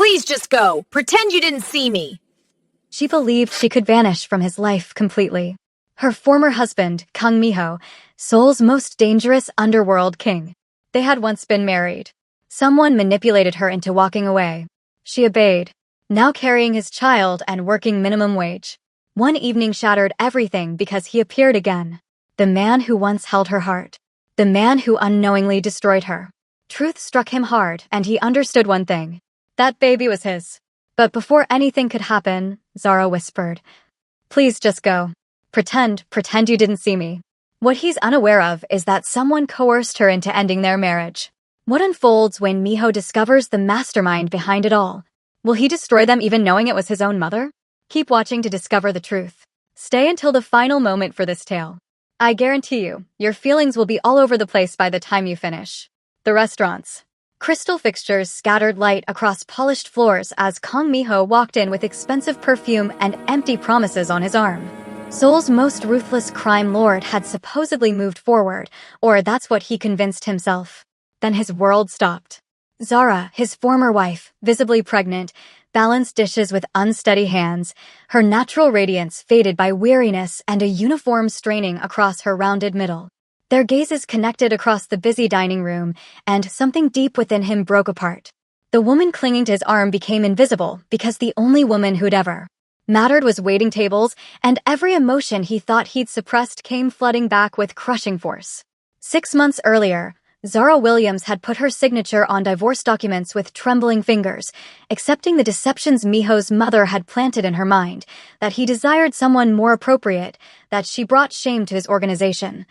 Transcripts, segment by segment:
Please just go. Pretend you didn't see me. She believed she could vanish from his life completely. Her former husband, Kang Miho, Seoul's most dangerous underworld king. They had once been married. Someone manipulated her into walking away. She obeyed, now carrying his child and working minimum wage. One evening shattered everything because he appeared again. The man who once held her heart. The man who unknowingly destroyed her. Truth struck him hard, and he understood one thing. That baby was his. But before anything could happen, Zara whispered, "Please just go. Pretend you didn't see me." What he's unaware of is that someone coerced her into ending their marriage. What unfolds when Miho discovers the mastermind behind it all? Will he destroy them even knowing it was his own mother? Keep watching to discover the truth. Stay until the final moment for this tale. I guarantee you, your feelings will be all over the place by the time you finish. The restaurants. Crystal fixtures scattered light across polished floors as Kang Miho walked in with expensive perfume and empty promises on his arm. Seoul's most ruthless crime lord had supposedly moved forward, or that's what he convinced himself. Then his world stopped. Zara, his former wife, visibly pregnant, balanced dishes with unsteady hands, her natural radiance faded by weariness and a uniform straining across her rounded middle. Their gazes connected across the busy dining room, and something deep within him broke apart. The woman clinging to his arm became invisible because the only woman who'd ever mattered was waiting tables, and every emotion he thought he'd suppressed came flooding back with crushing force. 6 months earlier, Zara Williams had put her signature on divorce documents with trembling fingers, accepting the deceptions Miho's mother had planted in her mind, that he desired someone more appropriate, that she brought shame to his organization,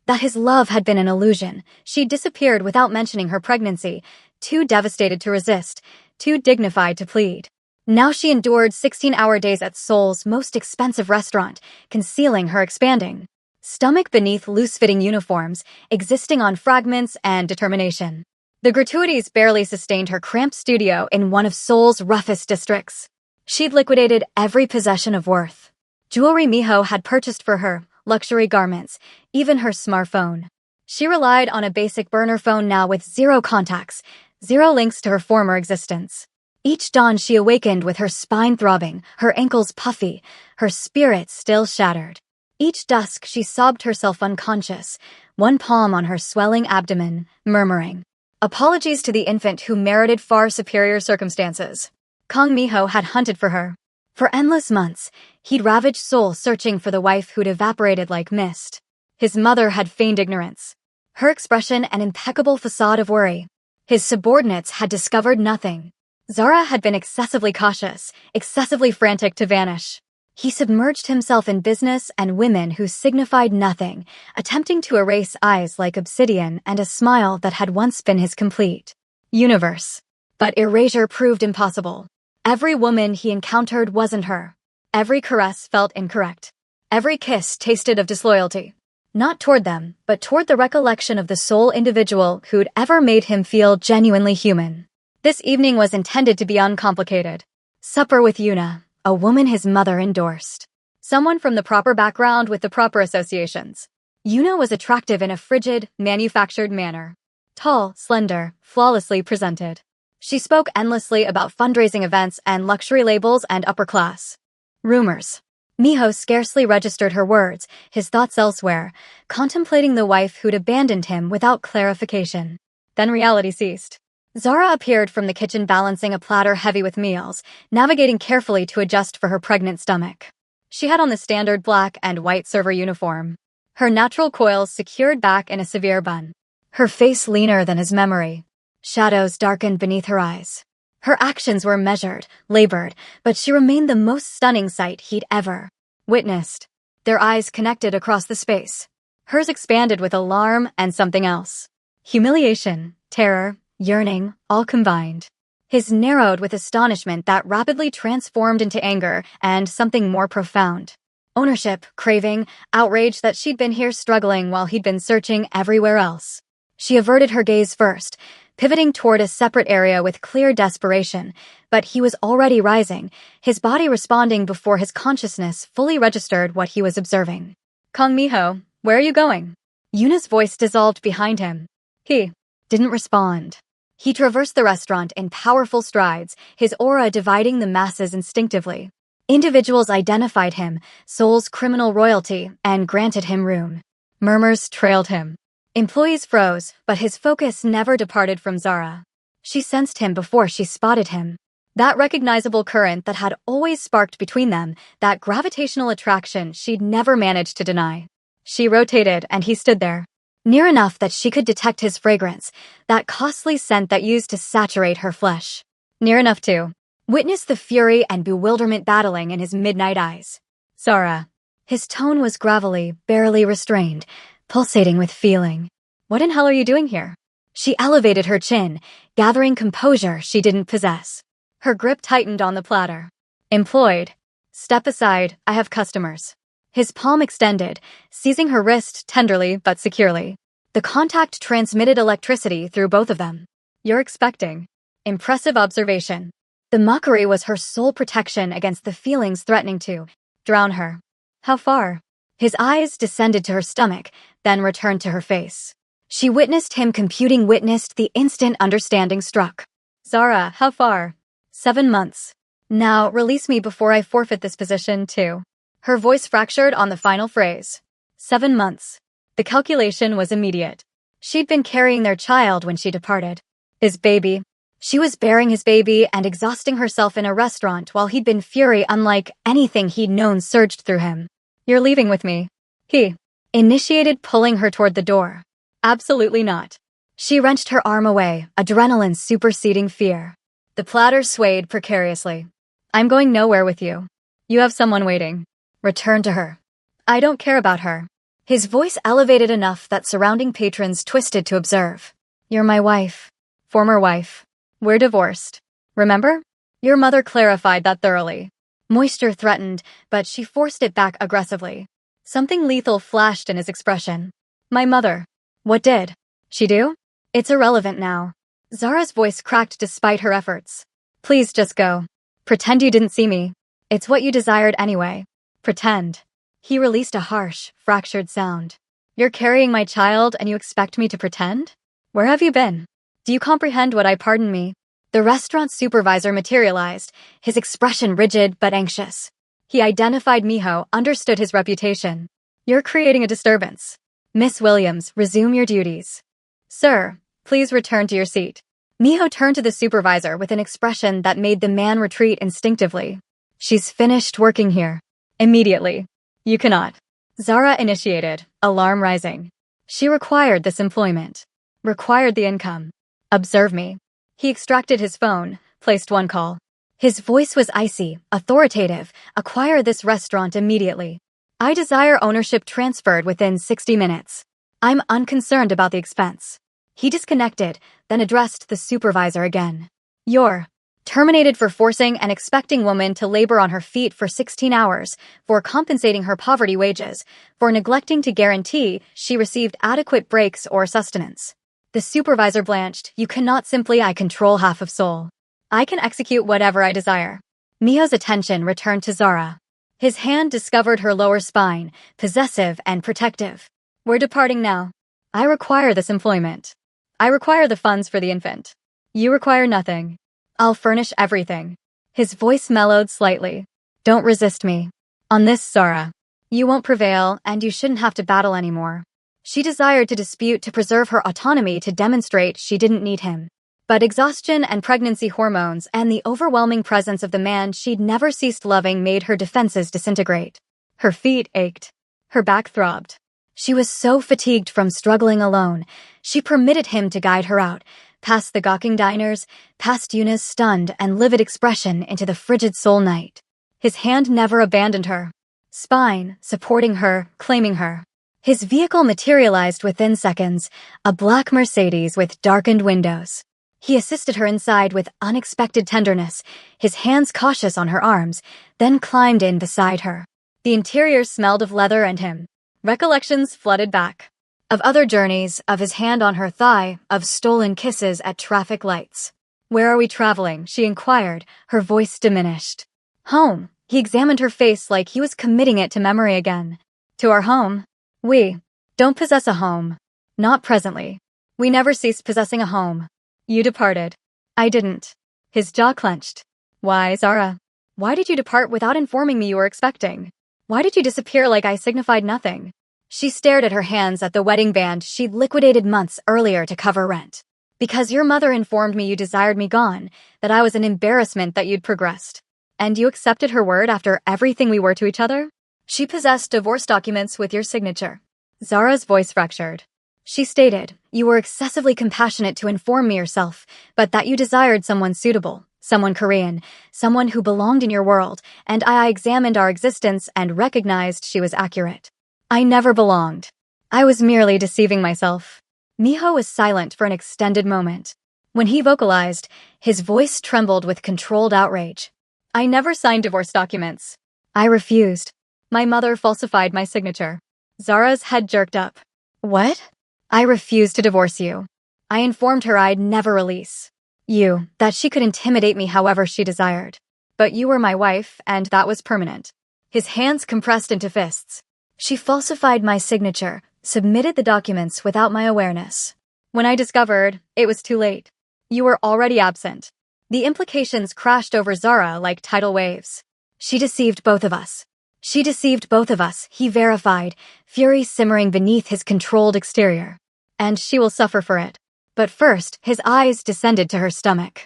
that his love had been an illusion. She disappeared without mentioning her pregnancy, too devastated to resist, too dignified to plead. Now she endured 16-hour days at Seoul's most expensive restaurant, concealing her expanding stomach beneath loose-fitting uniforms, existing on fragments and determination. The gratuities barely sustained her cramped studio in one of Seoul's roughest districts. She'd liquidated every possession of worth. Jewelry Miho had purchased for her, luxury garments, even her smartphone. She relied on a basic burner phone now with 0 contacts, 0 links to her former existence. Each dawn she awakened with her spine throbbing, her ankles puffy, her spirit still shattered. Each dusk she sobbed herself unconscious, one palm on her swelling abdomen, murmuring apologies to the infant who merited far superior circumstances. Kang Miho had hunted for her. For endless months, he'd ravaged Seoul searching for the wife who'd evaporated like mist. His mother had feigned ignorance, her expression an impeccable facade of worry. His subordinates had discovered nothing. Zara had been excessively cautious, excessively frantic to vanish. He submerged himself in business and women who signified nothing, attempting to erase eyes like obsidian and a smile that had once been his complete universe. But erasure proved impossible. Every woman he encountered wasn't her. Every caress felt incorrect. Every kiss tasted of disloyalty. Not toward them, but toward the recollection of the sole individual who'd ever made him feel genuinely human. This evening was intended to be uncomplicated. Supper with Yuna, a woman his mother endorsed. Someone from the proper background with the proper associations. Yuna was attractive in a frigid, manufactured manner. Tall, slender, flawlessly presented. She spoke endlessly about fundraising events and luxury labels and upper class rumors. Miho scarcely registered her words, his thoughts elsewhere, contemplating the wife who'd abandoned him without clarification. Then reality ceased. Zara appeared from the kitchen balancing a platter heavy with meals, navigating carefully to adjust for her pregnant stomach. She had on the standard black and white server uniform, her natural coils secured back in a severe bun. Her face leaner than his memory. Shadows darkened beneath her eyes. Her actions were measured, labored, but she remained the most stunning sight he'd ever witnessed. Their eyes connected across the space. Hers expanded with alarm and something else. Humiliation, terror, yearning, all combined. His narrowed with astonishment that rapidly transformed into anger and something more profound. Ownership, craving, outrage that she'd been here struggling while he'd been searching everywhere else. She averted her gaze first, pivoting toward a separate area with clear desperation, but he was already rising, his body responding before his consciousness fully registered what he was observing. "Kang Miho, where are you going?" Yuna's voice dissolved behind him. He didn't respond. He traversed the restaurant in powerful strides, his aura dividing the masses instinctively. Individuals identified him, Seoul's criminal royalty, and granted him room. Murmurs trailed him. Employees froze, but his focus never departed from Zara. She sensed him before she spotted him. That recognizable current that had always sparked between them, that gravitational attraction she'd never managed to deny. She rotated, and he stood there. Near enough that she could detect his fragrance, that costly scent that used to saturate her flesh. Near enough to witness the fury and bewilderment battling in his midnight eyes. Zara. His tone was gravelly, barely restrained, pulsating with feeling. What in hell are you doing here? She elevated her chin, gathering composure she didn't possess. Her grip tightened on the platter. Employed. Step aside, I have customers. His palm extended, seizing her wrist tenderly but securely. The contact transmitted electricity through both of them. You're expecting. Impressive observation. The mockery was her sole protection against the feelings threatening to drown her. How far? His eyes descended to her stomach, then returned to her face. She witnessed him witnessed the instant understanding struck. Zara, how far? 7 months. Now, release me before I forfeit this position, too. Her voice fractured on the final phrase. 7 months. The calculation was immediate. She'd been carrying their child when she departed. His baby. She was bearing his baby and exhausting herself in a restaurant while he'd been fury unlike anything he'd known surged through him. You're leaving with me. He initiated, pulling her toward the door. Absolutely not. She wrenched her arm away, adrenaline superseding fear. The platter swayed precariously. I'm going nowhere with you. You have someone waiting. Return to her. I don't care about her. His voice elevated enough that surrounding patrons twisted to observe. You're my wife. Former wife. We're divorced. Remember? Your mother clarified that thoroughly. Moisture threatened, but she forced it back aggressively. Something lethal flashed in his expression. My mother. What did she do? It's irrelevant now. Zara's voice cracked despite her efforts. Please just go. Pretend you didn't see me. It's what you desired anyway. Pretend. He released a harsh, fractured sound. You're carrying my child and you expect me to pretend? Where have you been? Do you comprehend what I pardon me? The restaurant supervisor materialized, his expression rigid but anxious. He identified Miho, understood his reputation. You're creating a disturbance. Miss Williams, resume your duties. Sir, please return to your seat. Miho turned to the supervisor with an expression that made the man retreat instinctively. She's finished working here. Immediately. You cannot. Zara initiated, alarm rising. She required this employment. Required the income. Observe me. He extracted his phone, placed one call. His voice was icy, authoritative. Acquire this restaurant immediately. I desire ownership transferred within 60 minutes. I'm unconcerned about the expense. He disconnected, then addressed the supervisor again. You're terminated for forcing an expecting woman to labor on her feet for 16 hours, for compensating her poverty wages, for neglecting to guarantee she received adequate breaks or sustenance. The supervisor blanched. You cannot simply I control half of Seoul. I can execute whatever I desire. Miho's attention returned to Zara. His hand discovered her lower spine, possessive and protective. We're departing now. I require this employment. I require the funds for the infant. You require nothing. I'll furnish everything. His voice mellowed slightly. Don't resist me. On this, Zara. You won't prevail, and you shouldn't have to battle anymore. She desired to dispute to preserve her autonomy to demonstrate she didn't need him. But exhaustion and pregnancy hormones and the overwhelming presence of the man she'd never ceased loving made her defenses disintegrate. Her feet ached. Her back throbbed. She was so fatigued from struggling alone, she permitted him to guide her out, past the gawking diners, past Yuna's stunned and livid expression into the frigid Seoul night. His hand never abandoned her. Spine, supporting her, claiming her. His vehicle materialized within seconds, a black Mercedes with darkened windows. He assisted her inside with unexpected tenderness, his hands cautious on her arms, then climbed in beside her. The interior smelled of leather and him. Recollections flooded back. Of other journeys, of his hand on her thigh, of stolen kisses at traffic lights. Where are we traveling? She inquired, her voice diminished. Home. He examined her face like he was committing it to memory again. To our home. We don't possess a home. Not presently. We never ceased possessing a home. You departed. I didn't. His jaw clenched. Why, Zara? Why did you depart without informing me you were expecting? Why did you disappear like I signified nothing? She stared at her hands at the wedding band she'd liquidated months earlier to cover rent. Because your mother informed me you desired me gone, that I was an embarrassment that you'd progressed. And you accepted her word after everything we were to each other? She possessed divorce documents with your signature. Zara's voice fractured. She stated, you were excessively compassionate to inform me yourself, but that you desired someone suitable, someone Korean, someone who belonged in your world, and I examined our existence and recognized she was accurate. I never belonged. I was merely deceiving myself. Miho was silent for an extended moment. When he vocalized, his voice trembled with controlled outrage. I never signed divorce documents. I refused. My mother falsified my signature. Zara's head jerked up. What? I refused to divorce you. I informed her I'd never release you, that she could intimidate me however she desired. But you were my wife, and that was permanent. His hands compressed into fists. She falsified my signature, submitted the documents without my awareness. When I discovered, it was too late. You were already absent. The implications crashed over Zara like tidal waves. She deceived both of us. She deceived both of us, he verified, fury simmering beneath his controlled exterior. And she will suffer for it. But first, his eyes descended to her stomach.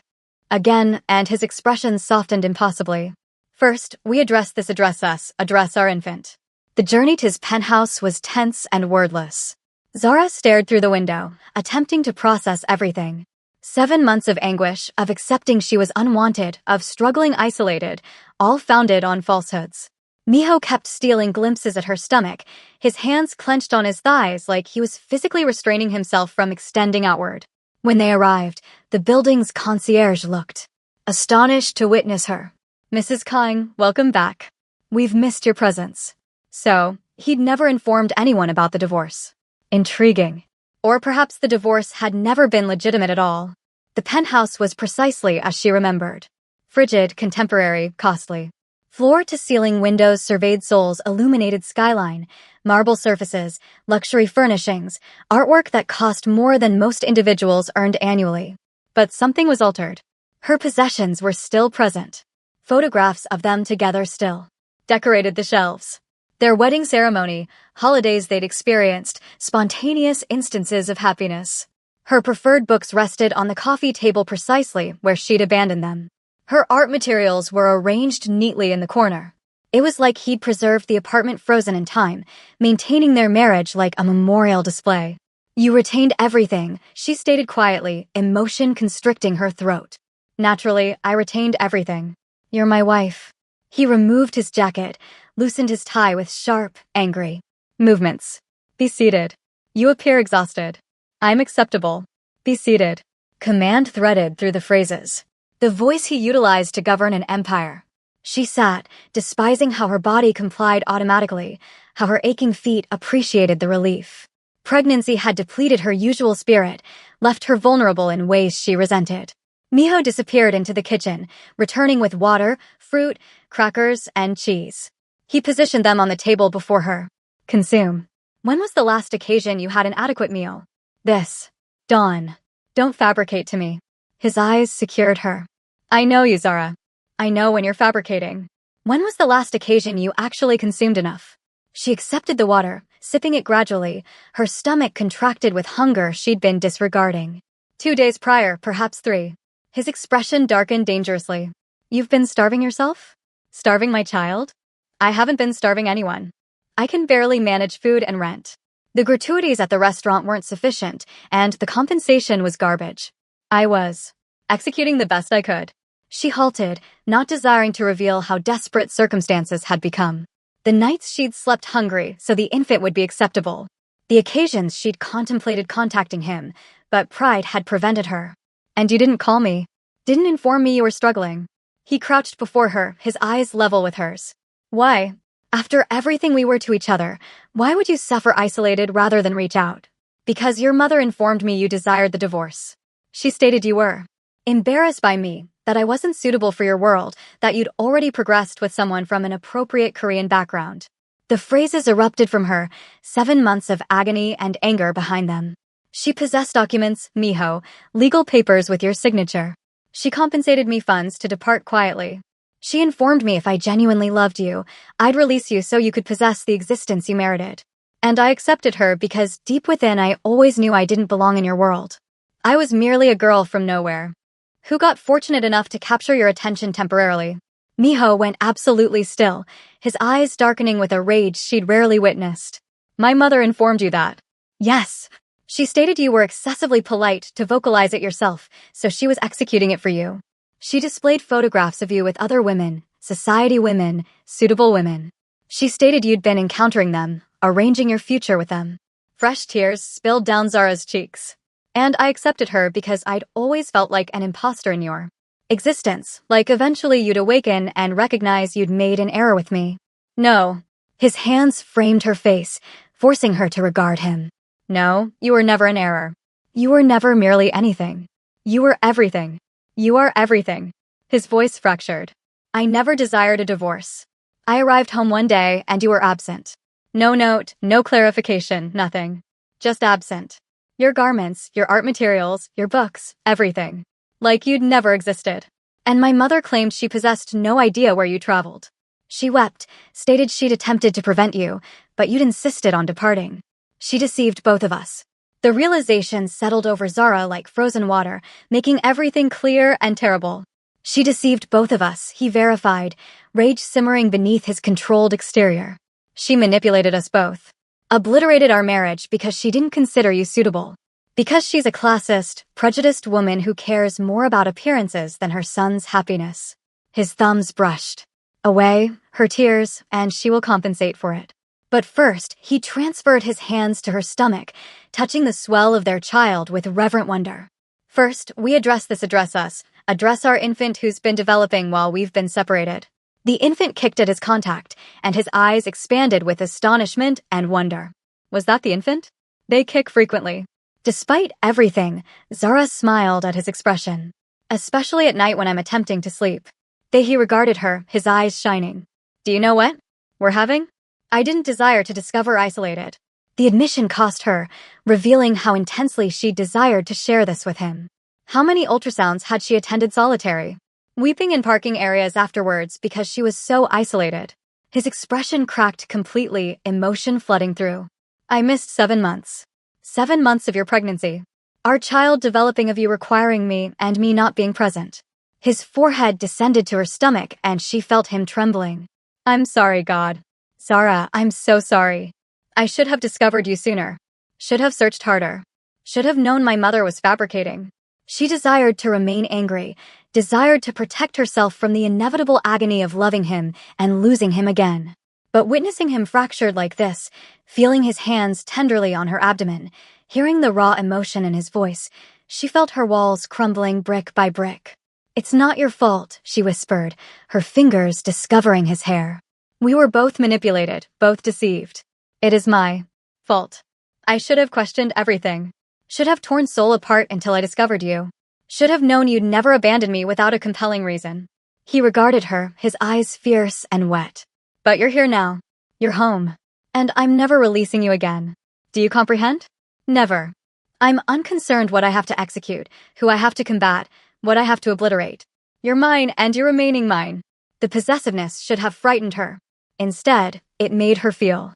Again, and his expression softened impossibly. First, we address our infant. The journey to his penthouse was tense and wordless. Zara stared through the window, attempting to process everything. 7 months of anguish, of accepting she was unwanted, of struggling isolated, all founded on falsehoods. Miho kept stealing glimpses at her stomach, his hands clenched on his thighs like he was physically restraining himself from extending outward. When they arrived, the building's concierge looked astonished to witness her. Mrs. Kang, welcome back. We've missed your presence. So, he'd never informed anyone about the divorce. Intriguing. Or perhaps the divorce had never been legitimate at all. The penthouse was precisely as she remembered. Frigid, contemporary, costly. Floor-to-ceiling windows surveyed Seoul's illuminated skyline, marble surfaces, luxury furnishings, artwork that cost more than most individuals earned annually. But something was altered. Her possessions were still present. Photographs of them together still decorated the shelves. Their wedding ceremony, holidays they'd experienced, spontaneous instances of happiness. Her preferred books rested on the coffee table precisely where she'd abandoned them. Her art materials were arranged neatly in the corner. It was like he'd preserved the apartment frozen in time, maintaining their marriage like a memorial display. You retained everything, she stated quietly, emotion constricting her throat. Naturally, I retained everything. You're my wife. He removed his jacket, loosened his tie with sharp, angry movements. Be seated. You appear exhausted. I'm acceptable. Be seated. Command threaded through the phrases. The voice he utilized to govern an empire. She sat, despising how her body complied automatically, how her aching feet appreciated the relief. Pregnancy had depleted her usual spirit, left her vulnerable in ways she resented. Miho disappeared into the kitchen, returning with water, fruit, crackers, and cheese. He positioned them on the table before her. Consume. When was the last occasion you had an adequate meal? This. Dawn. Don't fabricate to me. His eyes secured her. I know you, Zara. I know when you're fabricating. When was the last occasion you actually consumed enough? She accepted the water, sipping it gradually, her stomach contracted with hunger she'd been disregarding. 2 days prior, perhaps 3. His expression darkened dangerously. You've been starving yourself? Starving my child? I haven't been starving anyone. I can barely manage food and rent. The gratuities at the restaurant weren't sufficient, and the compensation was garbage. I was executing the best I could. She halted, not desiring to reveal how desperate circumstances had become. The nights she'd slept hungry so the infant would be acceptable. The occasions she'd contemplated contacting him, but pride had prevented her. And you didn't call me. Didn't inform me you were struggling. He crouched before her, his eyes level with hers. Why? After everything we were to each other, why would you suffer isolated rather than reach out? Because your mother informed me you desired the divorce. She stated you were embarrassed by me, that I wasn't suitable for your world, that you'd already progressed with someone from an appropriate Korean background. The phrases erupted from her, 7 months of agony and anger behind them. She possessed documents, Miho, legal papers with your signature. She compensated me funds to depart quietly. She informed me if I genuinely loved you, I'd release you so you could possess the existence you merited. And I accepted her because deep within I always knew I didn't belong in your world. I was merely a girl from nowhere, who got fortunate enough to capture your attention temporarily. Miho went absolutely still, his eyes darkening with a rage she'd rarely witnessed. My mother informed you that. Yes. She stated you were excessively polite to vocalize it yourself, so she was executing it for you. She displayed photographs of you with other women, society women, suitable women. She stated you'd been encountering them, arranging your future with them. Fresh tears spilled down Zara's cheeks. And I accepted her because I'd always felt like an imposter in your existence, like eventually you'd awaken and recognize you'd made an error with me. No. His hands framed her face, forcing her to regard him. No, you were never an error. You were never merely anything. You were everything. You are everything. His voice fractured. I never desired a divorce. I arrived home one day and you were absent. No note, no clarification, nothing. Just absent. Your garments, your art materials, your books, everything. Like you'd never existed. And my mother claimed she possessed no idea where you traveled. She wept, stated she'd attempted to prevent you, but you'd insisted on departing. She deceived both of us. The realization settled over Zara like frozen water, making everything clear and terrible. She deceived both of us, he verified, rage simmering beneath his controlled exterior. She manipulated us both. Obliterated our marriage because she didn't consider you suitable. Because she's a classist, prejudiced woman who cares more about appearances than her son's happiness. His thumbs brushed away, her tears, and she will compensate for it. But first, he transferred his hands to her stomach, touching the swell of their child with reverent wonder. First, we address us, address our infant who's been developing while we've been separated. The infant kicked at his contact, and his eyes expanded with astonishment and wonder. Was that the infant? They kick frequently. Despite everything, Zara smiled at his expression. Especially at night when I'm attempting to sleep. He regarded her, his eyes shining. Do you know what we're having? I didn't desire to discover isolated. The admission cost her, revealing how intensely she desired to share this with him. How many ultrasounds had she attended solitary? Weeping in parking areas afterwards because she was so isolated. His expression cracked completely, emotion flooding through. I missed 7 months. 7 months of your pregnancy. Our child developing of you requiring me and me not being present. His forehead descended to her stomach and she felt him trembling. I'm sorry, God. Zara, I'm so sorry. I should have discovered you sooner. Should have searched harder. Should have known my mother was fabricating. She desired to remain angry, desired to protect herself from the inevitable agony of loving him and losing him again. But witnessing him fractured like this, feeling his hands tenderly on her abdomen, hearing the raw emotion in his voice, she felt her walls crumbling brick by brick. It's not your fault, she whispered, her fingers discovering his hair. We were both manipulated, both deceived. It is my fault. I should have questioned everything. Should have torn soul apart until I discovered you. Should have known you'd never abandon me without a compelling reason. He regarded her, his eyes fierce and wet. But you're here now. You're home. And I'm never releasing you again. Do you comprehend? Never. I'm unconcerned what I have to execute, who I have to combat, what I have to obliterate. You're mine and you're remaining mine. The possessiveness should have frightened her. Instead, it made her feel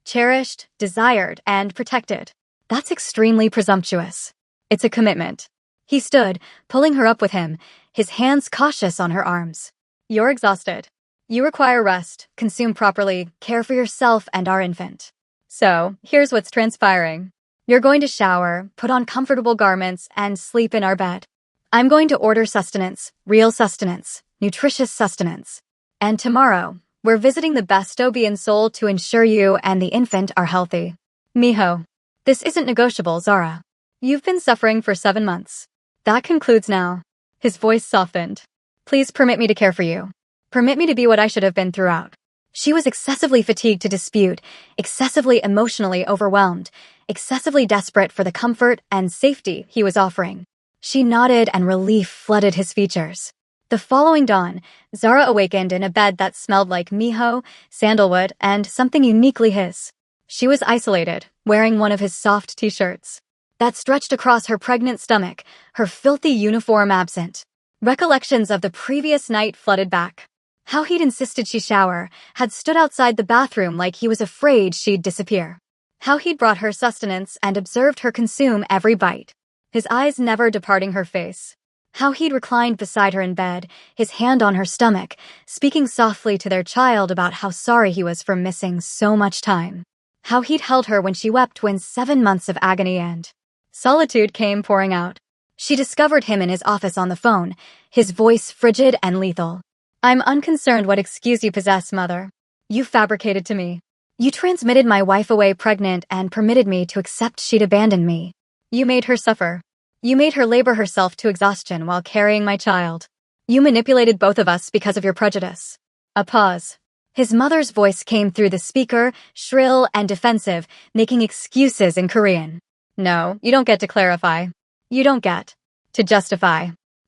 cherished, desired, and protected. That's extremely presumptuous. It's a commitment. He stood, pulling her up with him, his hands cautious on her arms. You're exhausted. You require rest, consume properly, care for yourself and our infant. So, here's what's transpiring. You're going to shower, put on comfortable garments, and sleep in our bed. I'm going to order sustenance, real sustenance, nutritious sustenance. And tomorrow, we're visiting the best OB in Seoul to ensure you and the infant are healthy. Miho. This isn't negotiable, Zara. You've been suffering for 7 months. That concludes now. His voice softened. Please permit me to care for you. Permit me to be what I should have been throughout. She was excessively fatigued to dispute, excessively emotionally overwhelmed, excessively desperate for the comfort and safety he was offering. She nodded and relief flooded his features. The following dawn, Zara awakened in a bed that smelled like miho, sandalwood, and something uniquely his. She was isolated, wearing one of his soft t-shirts. that stretched across her pregnant stomach, her filthy uniform absent. Recollections of the previous night flooded back. How he'd insisted she shower, had stood outside the bathroom like he was afraid she'd disappear. How he'd brought her sustenance and observed her consume every bite, his eyes never departing her face. How he'd reclined beside her in bed, his hand on her stomach, speaking softly to their child about how sorry he was for missing so much time. How he'd held her when she wept when 7 months of agony and solitude came pouring out. She discovered him in his office on the phone, his voice frigid and lethal. "I'm unconcerned what excuse you possess, mother. You fabricated to me. You transmitted my wife away pregnant and permitted me to accept she'd abandoned me. You made her suffer. You made her labor herself to exhaustion while carrying my child. You manipulated both of us because of your prejudice." A pause. His mother's voice came through the speaker, shrill and defensive, making excuses in Korean. "No, you don't get to clarify. You don't get to justify.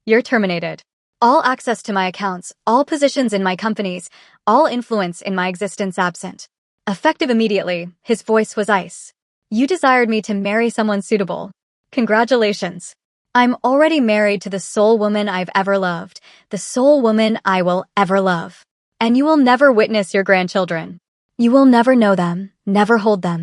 You're terminated. All access to my accounts, all positions in my companies, all influence in my existence absent." Effective immediately, his voice was ice. "You desired me to marry someone suitable. Congratulations. I'm already married to the sole woman I've ever loved, the sole woman I will ever love. And you will never witness your grandchildren. You will never know them, never hold them,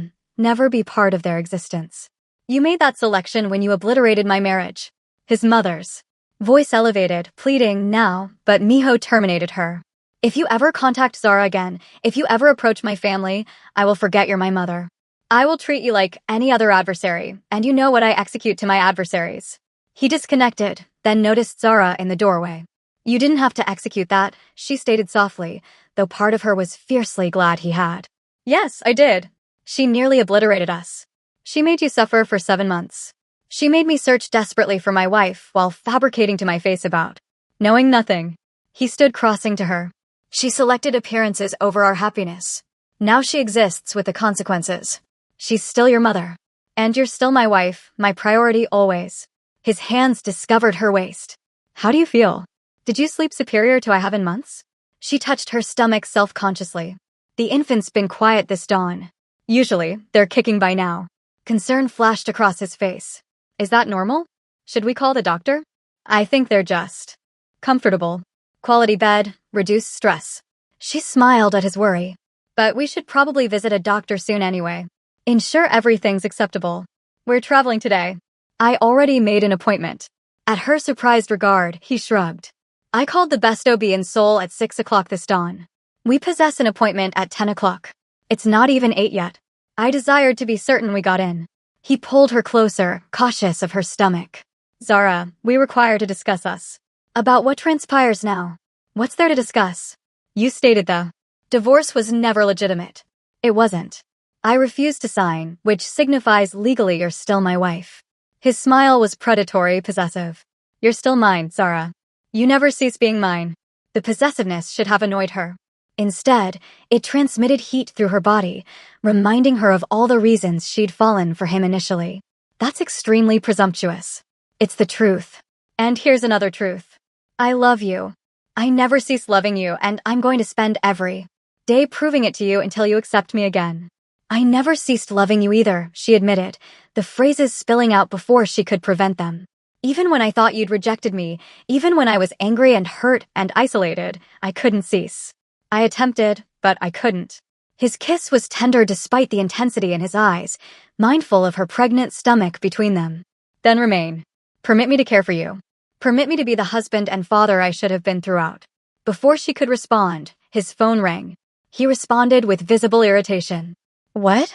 never be part of their existence. You made that selection when you obliterated my marriage." His mother's voice elevated, pleading now, but Miho terminated her. "If you ever contact Zara again, if you ever approach my family, I will forget you're my mother. I will treat you like any other adversary, and you know what I execute to my adversaries." He disconnected, then noticed Zara in the doorway. "You didn't have to execute that," she stated softly, though part of her was fiercely glad he had. "Yes, I did. She nearly obliterated us. She made you suffer for 7 months. She made me search desperately for my wife while fabricating to my face about knowing nothing." He stood crossing to her. "She selected appearances over our happiness. Now she exists with the consequences. She's still your mother. And you're still my wife, my priority always." His hands discovered her waist. "How do you feel? Did you sleep superior to I have in months?" She touched her stomach self-consciously. "The infant's been quiet this dawn. Usually, they're kicking by now." Concern flashed across his face. "Is that normal? Should we call the doctor?" "I think they're just comfortable. Quality bed, reduced stress." She smiled at his worry. "But we should probably visit a doctor soon anyway. Ensure everything's acceptable. We're traveling today. I already made an appointment." At her surprised regard, he shrugged. "I called the best OB in Seoul at 6 o'clock this dawn. We possess an appointment at 10 o'clock. It's not even 8 yet." I desired to be certain we got in. He pulled her closer, cautious of her stomach. "Zara, we require to discuss us." "About what transpires now? What's there to discuss?" "You stated the divorce was never legitimate." "It wasn't. I refused to sign, which signifies legally you're still my wife." His smile was predatory, possessive. "You're still mine, Zara. You never cease being mine." The possessiveness should have annoyed her. Instead, it transmitted heat through her body, reminding her of all the reasons she'd fallen for him initially. That's extremely presumptuous. It's the truth. And here's another truth. I love you. I never cease loving you, and I'm going to spend every day proving it to you until you accept me again. "I never ceased loving you either," she admitted, the phrases spilling out before she could prevent them. "Even when I thought you'd rejected me, even when I was angry and hurt and isolated, I couldn't cease. I attempted, but I couldn't." His kiss was tender despite the intensity in his eyes, mindful of her pregnant stomach between them. "Then remain. Permit me to care for you. Permit me to be the husband and father I should have been throughout." Before she could respond, his phone rang. He responded with visible irritation. "What?"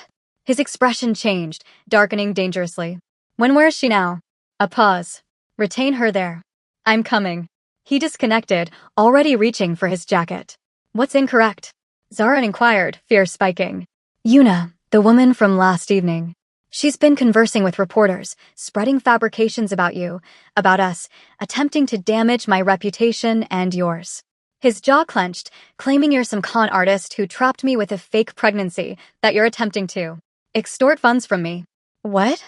His expression changed, darkening dangerously. Where is she now?" A pause. "Retain her there. I'm coming." He disconnected, already reaching for his jacket. "What's incorrect?" Zara inquired, fear spiking. "Yuna, the woman from last evening. She's been conversing with reporters, spreading fabrications about you, about us, attempting to damage my reputation and yours." His jaw clenched, claiming you're some con artist who trapped me with a fake pregnancy that you're attempting to extort funds from me. "What?"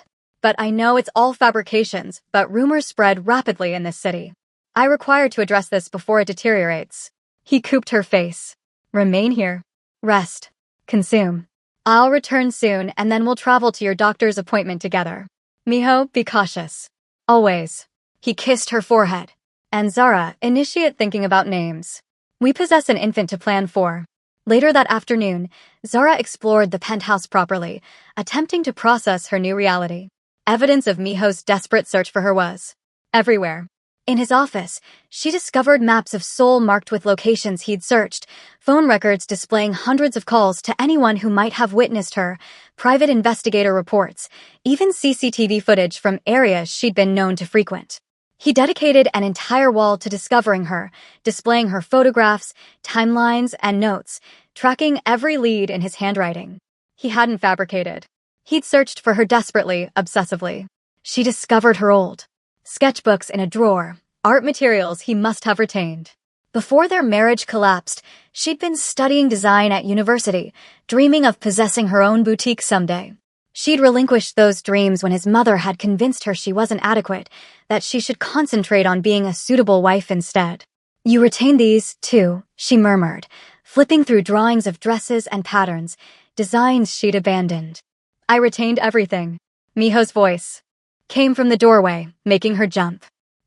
"But I know it's all fabrications, but rumors spread rapidly in this city. I require to address this before it deteriorates." He cooped her face. "Remain here. Rest. Consume. I'll return soon, and then we'll travel to your doctor's appointment together." Miho, be cautious. Always. He kissed her forehead. And Zara, initiate thinking about names. We possess an infant to plan for. Later that afternoon, Zara explored the penthouse properly, attempting to process her new reality. Evidence of Miho's desperate search for her was everywhere. In his office, she discovered maps of Seoul marked with locations he'd searched, phone records displaying hundreds of calls to anyone who might have witnessed her, private investigator reports, even CCTV footage from areas she'd been known to frequent. He dedicated an entire wall to discovering her, displaying her photographs, timelines, and notes, tracking every lead in his handwriting. He hadn't fabricated. He'd searched for her desperately, obsessively. She discovered her old sketchbooks in a drawer, art materials he must have retained. Before their marriage collapsed, she'd been studying design at university, dreaming of possessing her own boutique someday. She'd relinquished those dreams when his mother had convinced her she wasn't adequate, that she should concentrate on being a suitable wife instead. You retain these, too, she murmured, flipping through drawings of dresses and patterns, designs she'd abandoned. I retained everything. Miho's voice came from the doorway, making her jump.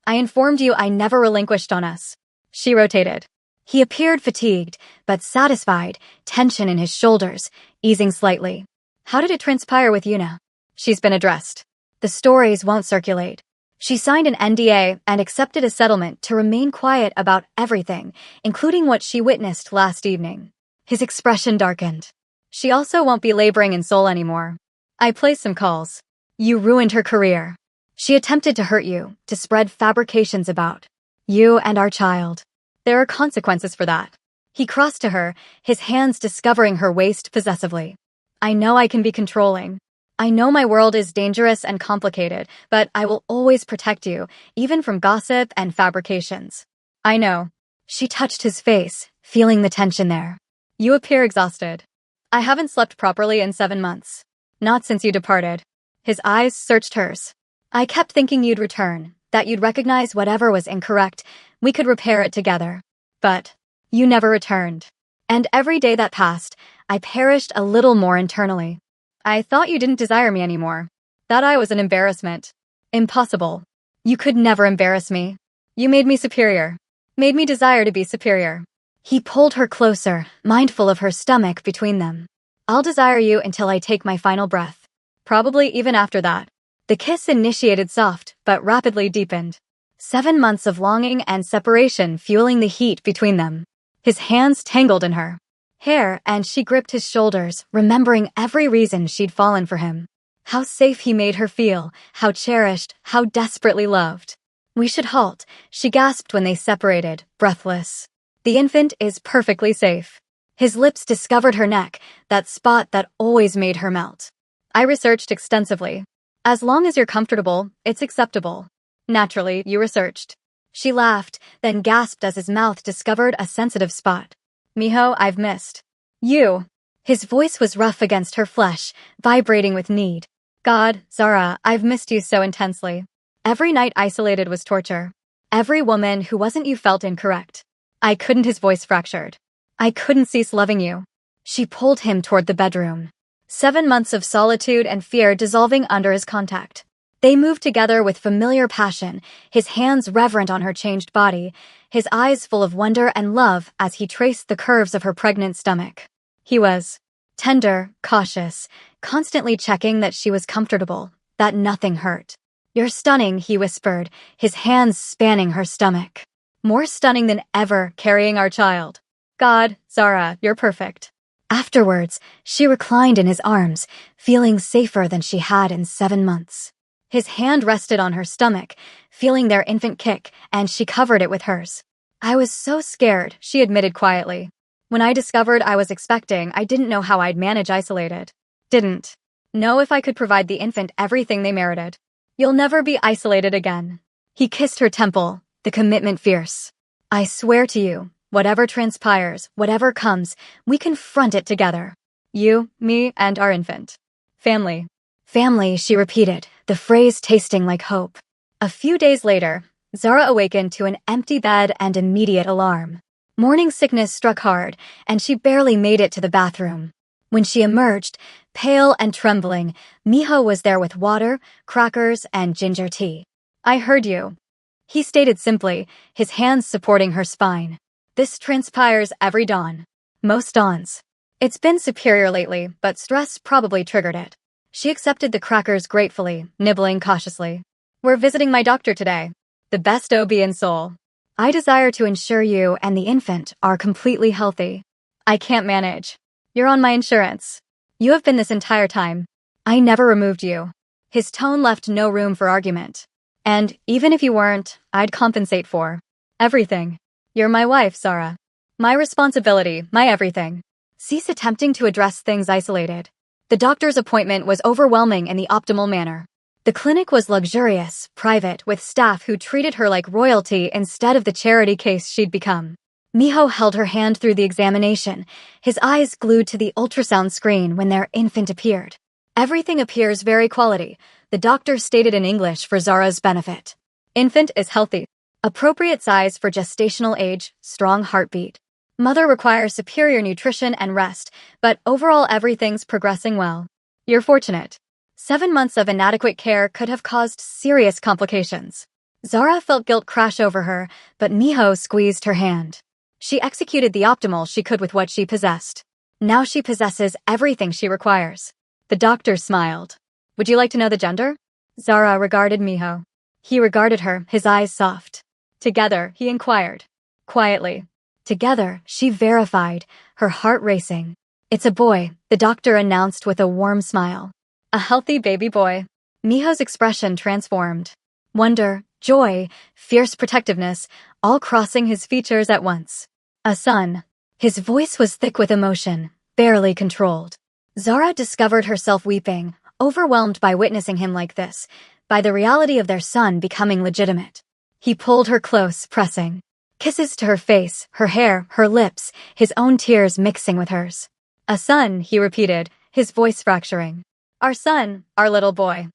I informed you I never relinquished on us. She rotated. He appeared fatigued, but satisfied, tension in his shoulders, easing slightly. How did it transpire with Yuna? She's been addressed. The stories won't circulate. She signed an NDA and accepted a settlement to remain quiet about everything, including what she witnessed last evening. His expression darkened. She also won't be laboring in Seoul anymore. I placed some calls. You ruined her career. She attempted to hurt you, to spread fabrications about you and our child. There are consequences for that. He crossed to her, his hands discovering her waist possessively. I know I can be controlling. I know my world is dangerous and complicated, but I will always protect you, even from gossip and fabrications. I know. She touched his face, feeling the tension there. You appear exhausted. I haven't slept properly in 7 months. Not since you departed. His eyes searched hers. I kept thinking you'd return, that you'd recognize whatever was incorrect, we could repair it together. But you never returned. And every day that passed, I perished a little more internally. I thought you didn't desire me anymore. That I was an embarrassment. Impossible. You could never embarrass me. You made me superior. Made me desire to be superior. He pulled her closer, mindful of her stomach between them. I'll desire you until I take my final breath. Probably even after that. The kiss initiated soft, but rapidly deepened. 7 months of longing and separation fueling the heat between them. His hands tangled in her hair, and she gripped his shoulders, remembering every reason she'd fallen for him. How safe he made her feel, how cherished, how desperately loved. We should halt, she gasped when they separated, breathless. The infant is perfectly safe. His lips discovered her neck, that spot that always made her melt. I researched extensively. As long as you're comfortable, it's acceptable. Naturally, you researched. She laughed, then gasped as his mouth discovered a sensitive spot. Miho, I've missed you. His voice was rough against her flesh, vibrating with need. God, Zara, I've missed you so intensely. Every night isolated was torture. Every woman who wasn't you felt incorrect. I couldn't, his voice fractured. I couldn't cease loving you. She pulled him toward the bedroom. 7 months of solitude and fear dissolving under his contact. They moved together with familiar passion, his hands reverent on her changed body, his eyes full of wonder and love as he traced the curves of her pregnant stomach. He was tender, cautious, constantly checking that she was comfortable, that nothing hurt. You're stunning, he whispered, his hands spanning her stomach. More stunning than ever, carrying our child. God, Zara, you're perfect. Afterwards, she reclined in his arms, feeling safer than she had in 7 months. His hand rested on her stomach, feeling their infant kick, and she covered it with hers. I was so scared, she admitted quietly. When I discovered I was expecting, I didn't know how I'd manage isolated. Didn't know if I could provide the infant everything they merited. You'll never be isolated again. He kissed her temple, the commitment fierce. I swear to you, whatever transpires, whatever comes, we confront it together. You, me, and our infant. Family. Family, she repeated, the phrase tasting like hope. A few days later, Zara awakened to an empty bed and immediate alarm. Morning sickness struck hard, and she barely made it to the bathroom. When she emerged, Pale and trembling, Miho was there with water, crackers, and ginger tea. "I heard you," he stated simply, his hands supporting her spine. "This transpires every dawn." Most dawns. It's been superior lately, but stress probably triggered it. She accepted the crackers gratefully, nibbling cautiously. "We're visiting my doctor today. The best OB in Seoul. I desire to ensure you and the infant are completely healthy." "I can't manage. You're on my insurance. You have been this entire time. I never removed you." His tone left no room for argument. "And even if you weren't, I'd compensate for everything. You're my wife, Zara. My responsibility, my everything." Cease attempting to address things isolated. The doctor's appointment was overwhelming in the optimal manner. The clinic was luxurious, private, with staff who treated her like royalty instead of the charity case she'd become. Miho held her hand through the examination, his eyes glued to the ultrasound screen when their infant appeared. "Everything appears very quality," the doctor stated in English for Zara's benefit. "Infant is healthy. Appropriate size for gestational age, strong heartbeat. Mother requires superior nutrition and rest, but overall everything's progressing well. You're fortunate. 7 months of inadequate care could have caused serious complications." Zara felt guilt crash over her, but Miho squeezed her hand. She executed the optimal she could with what she possessed. Now she possesses everything she requires. The doctor smiled. "Would you like to know the gender?" Zara regarded Miho. He regarded her, his eyes soft. "Together," he inquired. Quietly. "Together," she verified, her heart racing. "It's a boy," the doctor announced with a warm smile. "A healthy baby boy." Miho's expression transformed. Wonder, joy, fierce protectiveness, all crossing his features at once. "A son." His voice was thick with emotion, barely controlled. Zara discovered herself weeping, overwhelmed by witnessing him like this, by the reality of their son becoming legitimate. He pulled her close, pressing. Kisses to her face, her hair, her lips, his own tears mixing with hers. "A son," he repeated, his voice fracturing. "Our son, our little boy.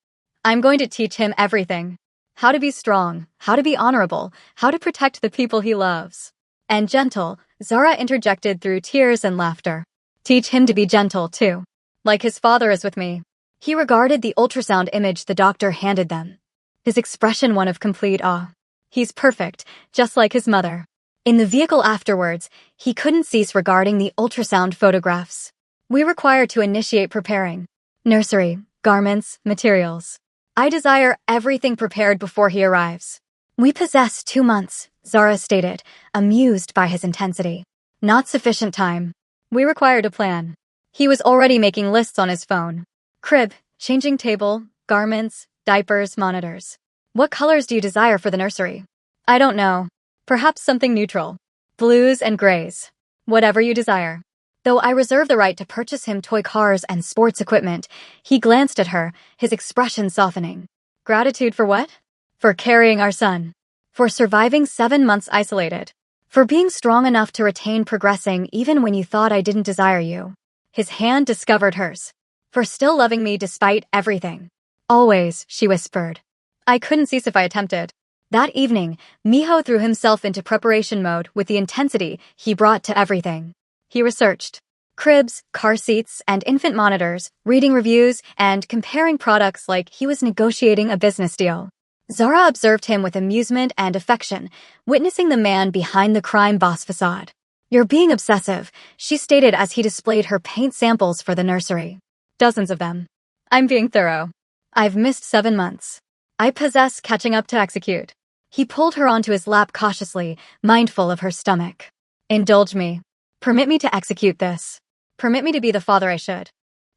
I'm going to teach him everything. How to be strong, how to be honorable, how to protect the people he loves." "And gentle," Zara interjected through tears and laughter. "Teach him to be gentle, too. Like his father is with me." He regarded the ultrasound image the doctor handed them, his expression one of complete awe. "He's perfect, just like his mother." In the vehicle afterwards, he couldn't cease regarding the ultrasound photographs. "We require to initiate preparing. Nursery, garments, materials. I desire everything prepared before he arrives." "We possess 2 months," Zara stated, amused by his intensity. "Not sufficient time. We require to plan." He was already making lists on his phone. "Crib, changing table, garments, diapers, monitors. What colors do you desire for the nursery?" "I don't know. Perhaps something neutral. Blues and grays. Whatever you desire." Though I reserve the right to purchase him toy cars and sports equipment, he glanced at her, his expression softening. "Gratitude for what?" "For carrying our son. For surviving 7 months isolated. For being strong enough to retain progressing even when you thought I didn't desire you." His hand discovered hers. "For still loving me despite everything." "Always," she whispered. "I couldn't cease if I attempted." That evening, Miho threw himself into preparation mode with the intensity he brought to everything. He researched cribs, car seats, and infant monitors, reading reviews, and comparing products like he was negotiating a business deal. Zara observed him with amusement and affection, witnessing the man behind the crime boss facade. "You're being obsessive," she stated as he displayed her paint samples for the nursery. "Dozens of them. I'm being thorough. I've missed 7 months. I possess catching up to execute." He pulled her onto his lap cautiously, mindful of her stomach. "Indulge me. Permit me to execute this. Permit me to be the father I should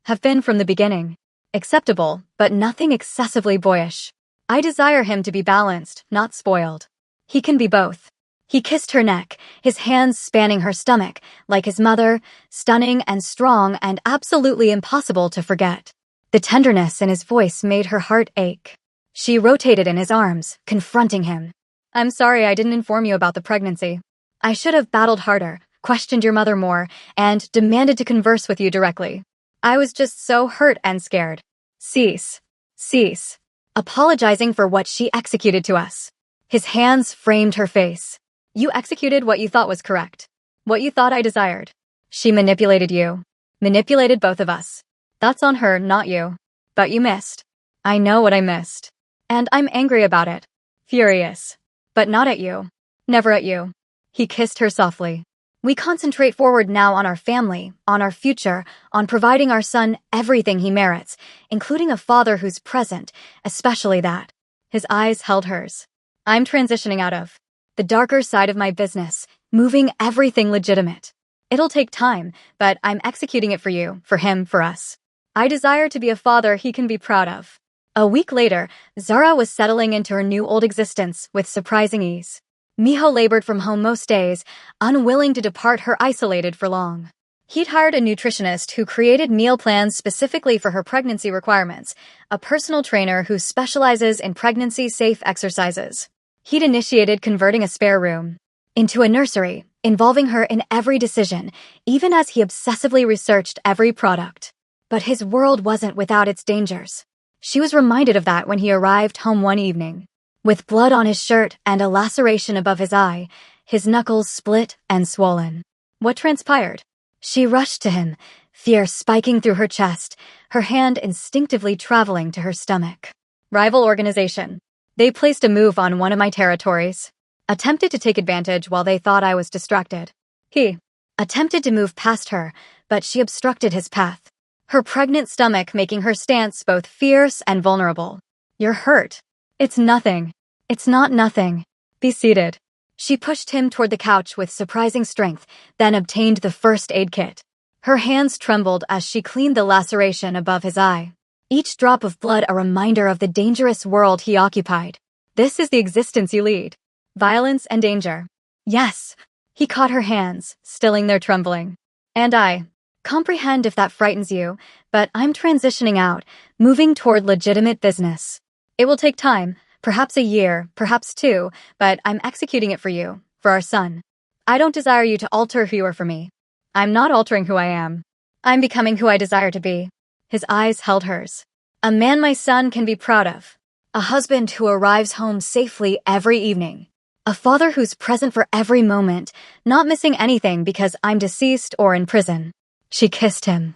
have been from the beginning. Acceptable, but nothing excessively boyish. I desire him to be balanced, not spoiled. He can be both." He kissed her neck, his hands spanning her stomach, like his mother, stunning and strong and absolutely impossible to forget. The tenderness in his voice made her heart ache. She rotated in his arms, confronting him. "I'm sorry I didn't inform you about the pregnancy. I should have battled harder, questioned your mother more, and demanded to converse with you directly. I was just so hurt and scared." Cease. Cease. Apologizing for what she executed to us. His hands framed her face. "You executed what you thought was correct. What you thought I desired. She manipulated you. Manipulated both of us. That's on her, not you. But you missed. I know what I missed. And I'm angry about it. Furious. But not at you. Never at you. He kissed her softly. We concentrate forward now on our family, on our future, on providing our son everything he merits, including a father who's present, especially that. His eyes held hers. I'm transitioning out of the darker side of my business, moving everything legitimate. It'll take time, but I'm executing it for you, for him, for us. I desire to be a father he can be proud of. A week later, Zara was settling into her new old existence with surprising ease. Miho labored from home most days, unwilling to depart her isolated for long. He'd hired a nutritionist who created meal plans specifically for her pregnancy requirements, a personal trainer who specializes in pregnancy-safe exercises. He'd initiated converting a spare room into a nursery, involving her in every decision, even as he obsessively researched every product. But his world wasn't without its dangers. She was reminded of that when he arrived home one evening. With blood on his shirt and a laceration above his eye, his knuckles split and swollen. What transpired? She rushed to him, fear spiking through her chest, her hand instinctively traveling to her stomach. Rival organization. They placed a move on one of my territories. Attempted to take advantage while they thought I was distracted. He attempted to move past her, but she obstructed his path. Her pregnant stomach making her stance both fierce and vulnerable. You're hurt. It's nothing. It's not nothing. Be seated. She pushed him toward the couch with surprising strength, then obtained the first aid kit. Her hands trembled as she cleaned the laceration above his eye. Each drop of blood a reminder of the dangerous world he occupied. This is the existence you lead. Violence and danger. Yes. He caught her hands, stilling their trembling. And I comprehend if that frightens you, but I'm transitioning out, moving toward legitimate business. It will take time, perhaps a year, perhaps 2, but I'm executing it for you, for our son. I don't desire you to alter who you are for me. I'm not altering who I am. I'm becoming who I desire to be. His eyes held hers. A man my son can be proud of. A husband who arrives home safely every evening. A father who's present for every moment, not missing anything because I'm deceased or in prison. She kissed him.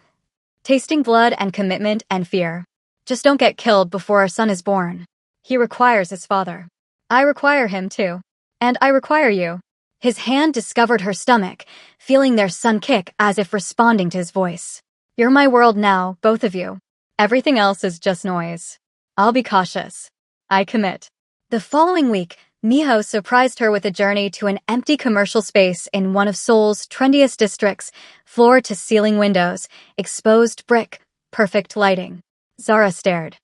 Tasting blood and commitment and fear. Just don't get killed before our son is born. He requires his father. I require him too. And I require you. His hand discovered her stomach, feeling their son kick as if responding to his voice. You're my world now, both of you. Everything else is just noise. I'll be cautious. I commit. The following week, Miho surprised her with a journey to an empty commercial space in one of Seoul's trendiest districts, floor-to-ceiling windows, exposed brick, perfect lighting. Zara stared.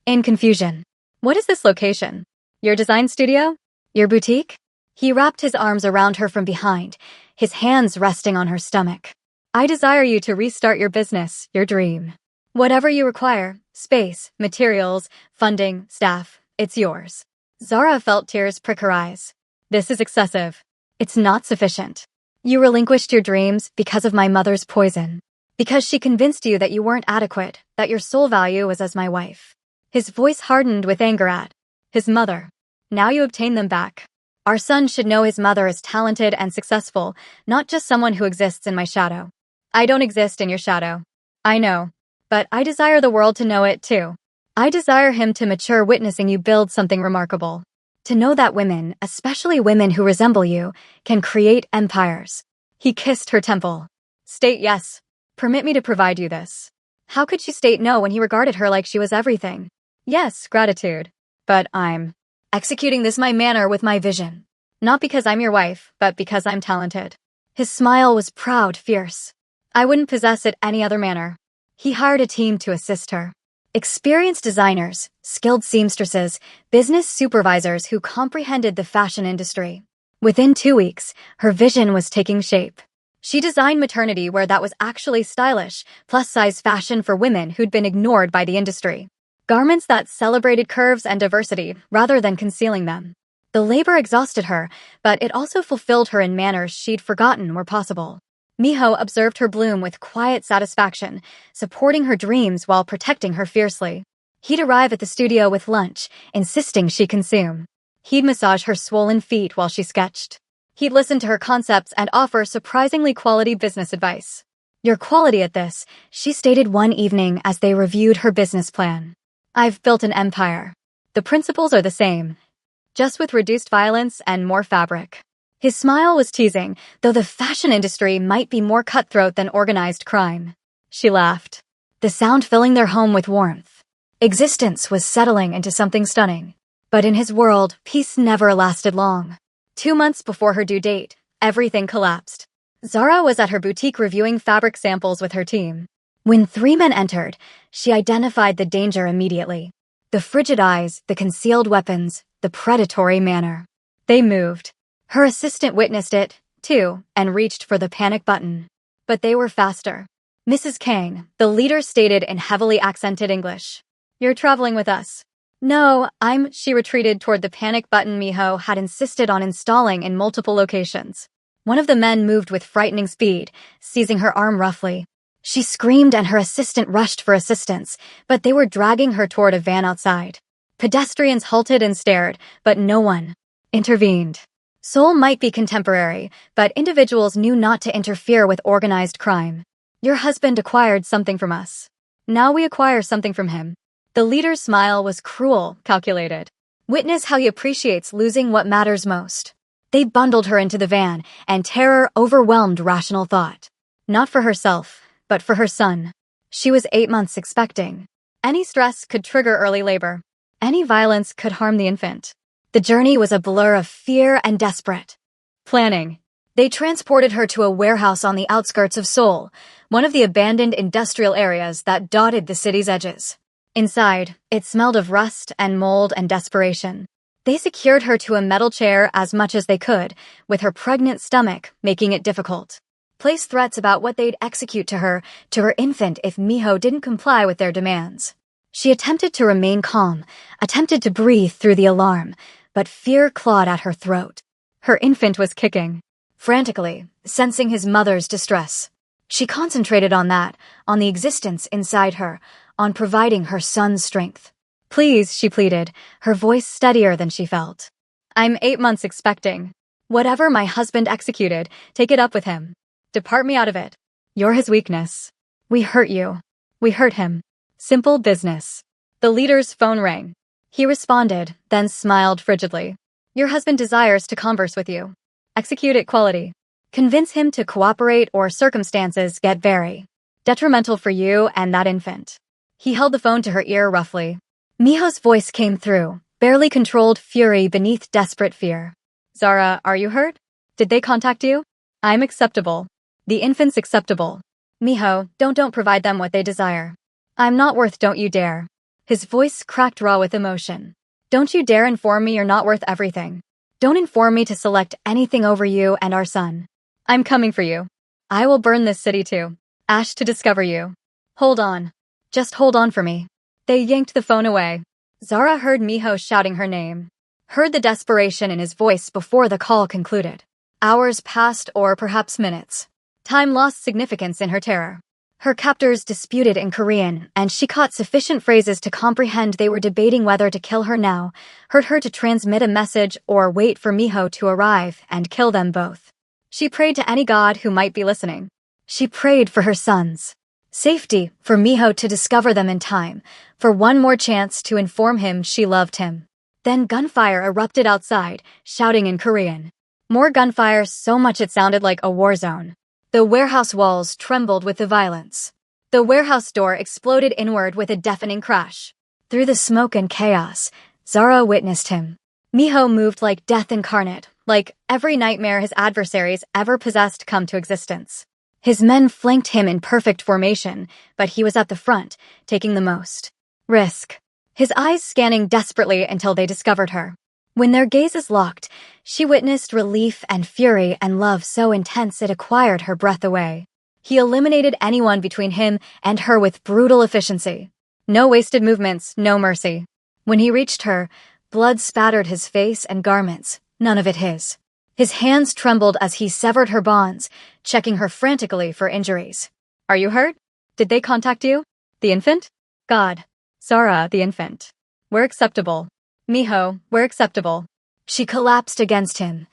In confusion. What is this location? Your design studio? Your boutique? He wrapped his arms around her from behind, his hands resting on her stomach. I desire you to restart your business, your dream. Whatever you require, space, materials, funding, staff, it's yours. Zara felt tears prick her eyes. This is excessive. It's not sufficient. You relinquished your dreams because of my mother's poison. Because she convinced you that you weren't adequate, that your sole value was as my wife. His voice hardened with anger at his mother. Now you obtain them back. Our son should know his mother is talented and successful, not just someone who exists in my shadow. I don't exist in your shadow. I know. But I desire the world to know it too. I desire him to mature witnessing you build something remarkable. To know that women, especially women who resemble you, can create empires. He kissed her temple. State yes. Permit me to provide you this. How could she state no when he regarded her like she was everything? Yes, gratitude. But I'm executing this my manner with my vision. Not because I'm your wife, but because I'm talented. His smile was proud, fierce. I wouldn't possess it any other manner. He hired a team to assist her. Experienced designers, skilled seamstresses, business supervisors who comprehended the fashion industry. Within 2 weeks, her vision was taking shape. She designed maternity wear that was actually stylish, plus-size fashion for women who'd been ignored by the industry. Garments that celebrated curves and diversity rather than concealing them. The labor exhausted her, but it also fulfilled her in manners she'd forgotten were possible. Miho observed her bloom with quiet satisfaction, supporting her dreams while protecting her fiercely. He'd arrive at the studio with lunch, insisting she consume. He'd massage her swollen feet while she sketched. He'd listen to her concepts and offer surprisingly quality business advice. Your quality at this, she stated one evening as they reviewed her business plan. I've built an empire. The principles are the same, just with reduced violence and more fabric. His smile was teasing, though the fashion industry might be more cutthroat than organized crime. She laughed, the sound filling their home with warmth. Existence was settling into something stunning. But in his world, peace never lasted long. 2 months before her due date, everything collapsed. Zara was at her boutique reviewing fabric samples with her team. When 3 men entered, she identified the danger immediately. The frigid eyes, the concealed weapons, the predatory manner. They moved. Her assistant witnessed it, too, and reached for the panic button. But they were faster. Mrs. Kang, the leader stated in heavily accented English. You're traveling with us. No, she retreated toward the panic button Miho had insisted on installing in multiple locations. One of the men moved with frightening speed, seizing her arm roughly. She screamed and her assistant rushed for assistance, but they were dragging her toward a van outside. Pedestrians halted and stared, but no one intervened. Seoul might be contemporary, but individuals knew not to interfere with organized crime. Your husband acquired something from us. Now we acquire something from him. The leader's smile was cruel, calculated. Witness how he appreciates losing what matters most. They bundled her into the van, and terror overwhelmed rational thought. Not for herself, but for her son. She was 8 months expecting. Any stress could trigger early labor. Any violence could harm the infant. The journey was a blur of fear and desperate planning. They transported her to a warehouse on the outskirts of Seoul, one of the abandoned industrial areas that dotted the city's edges. Inside, it smelled of rust and mold and desperation. They secured her to a metal chair as much as they could, with her pregnant stomach making it difficult. Placed threats about what they'd execute to her infant if Miho didn't comply with their demands. She attempted to remain calm, attempted to breathe through the alarm, but fear clawed at her throat. Her infant was kicking, frantically, sensing his mother's distress. She concentrated on that, on the existence inside her, on providing her son's strength. Please, she pleaded, her voice steadier than she felt. I'm 8 months expecting. Whatever my husband executed, take it up with him. Depart me out of it. You're his weakness. We hurt you. We hurt him. Simple business. The leader's phone rang. He responded, then smiled frigidly. Your husband desires to converse with you. Execute it quality. Convince him to cooperate or circumstances get very detrimental for you and that infant. He held the phone to her ear roughly. Miho's voice came through, barely controlled fury beneath desperate fear. Zara, are you hurt? Did they contact you? I'm acceptable. The infant's acceptable. Miho, don't provide them what they desire. I'm not worth don't you dare. His voice cracked raw with emotion. Don't you dare inform me you're not worth everything. Don't inform me to select anything over you and our son. I'm coming for you. I will burn this city too. Ash to discover you. Hold on. Just hold on for me. They yanked the phone away. Zara heard Miho shouting her name. Heard the desperation in his voice before the call concluded. Hours passed, or perhaps minutes. Time lost significance in her terror. Her captors disputed in Korean, and she caught sufficient phrases to comprehend they were debating whether to kill her now, hurt her to transmit a message, or wait for Miho to arrive and kill them both. She prayed to any god who might be listening. She prayed for her sons. Safety, for Miho to discover them in time, for one more chance to inform him she loved him. Then gunfire erupted outside, shouting in Korean. More gunfire, so much it sounded like a war zone. The warehouse walls trembled with the violence. The warehouse door exploded inward with a deafening crash. Through the smoke and chaos, Zara witnessed him. Miho moved like death incarnate, like every nightmare his adversaries ever possessed come to existence. His men flanked him in perfect formation, but he was at the front, taking the most risk. His eyes scanning desperately until they discovered her. When their gazes locked, she witnessed relief and fury and love so intense it acquired her breath away. He eliminated anyone between him and her with brutal efficiency. No wasted movements, no mercy. When he reached her, blood spattered his face and garments, none of it his. His hands trembled as he severed her bonds, checking her frantically for injuries. Are you hurt? Did they contact you? The infant? God. Zara, the infant. We're acceptable. Miho, we're acceptable. She collapsed against him.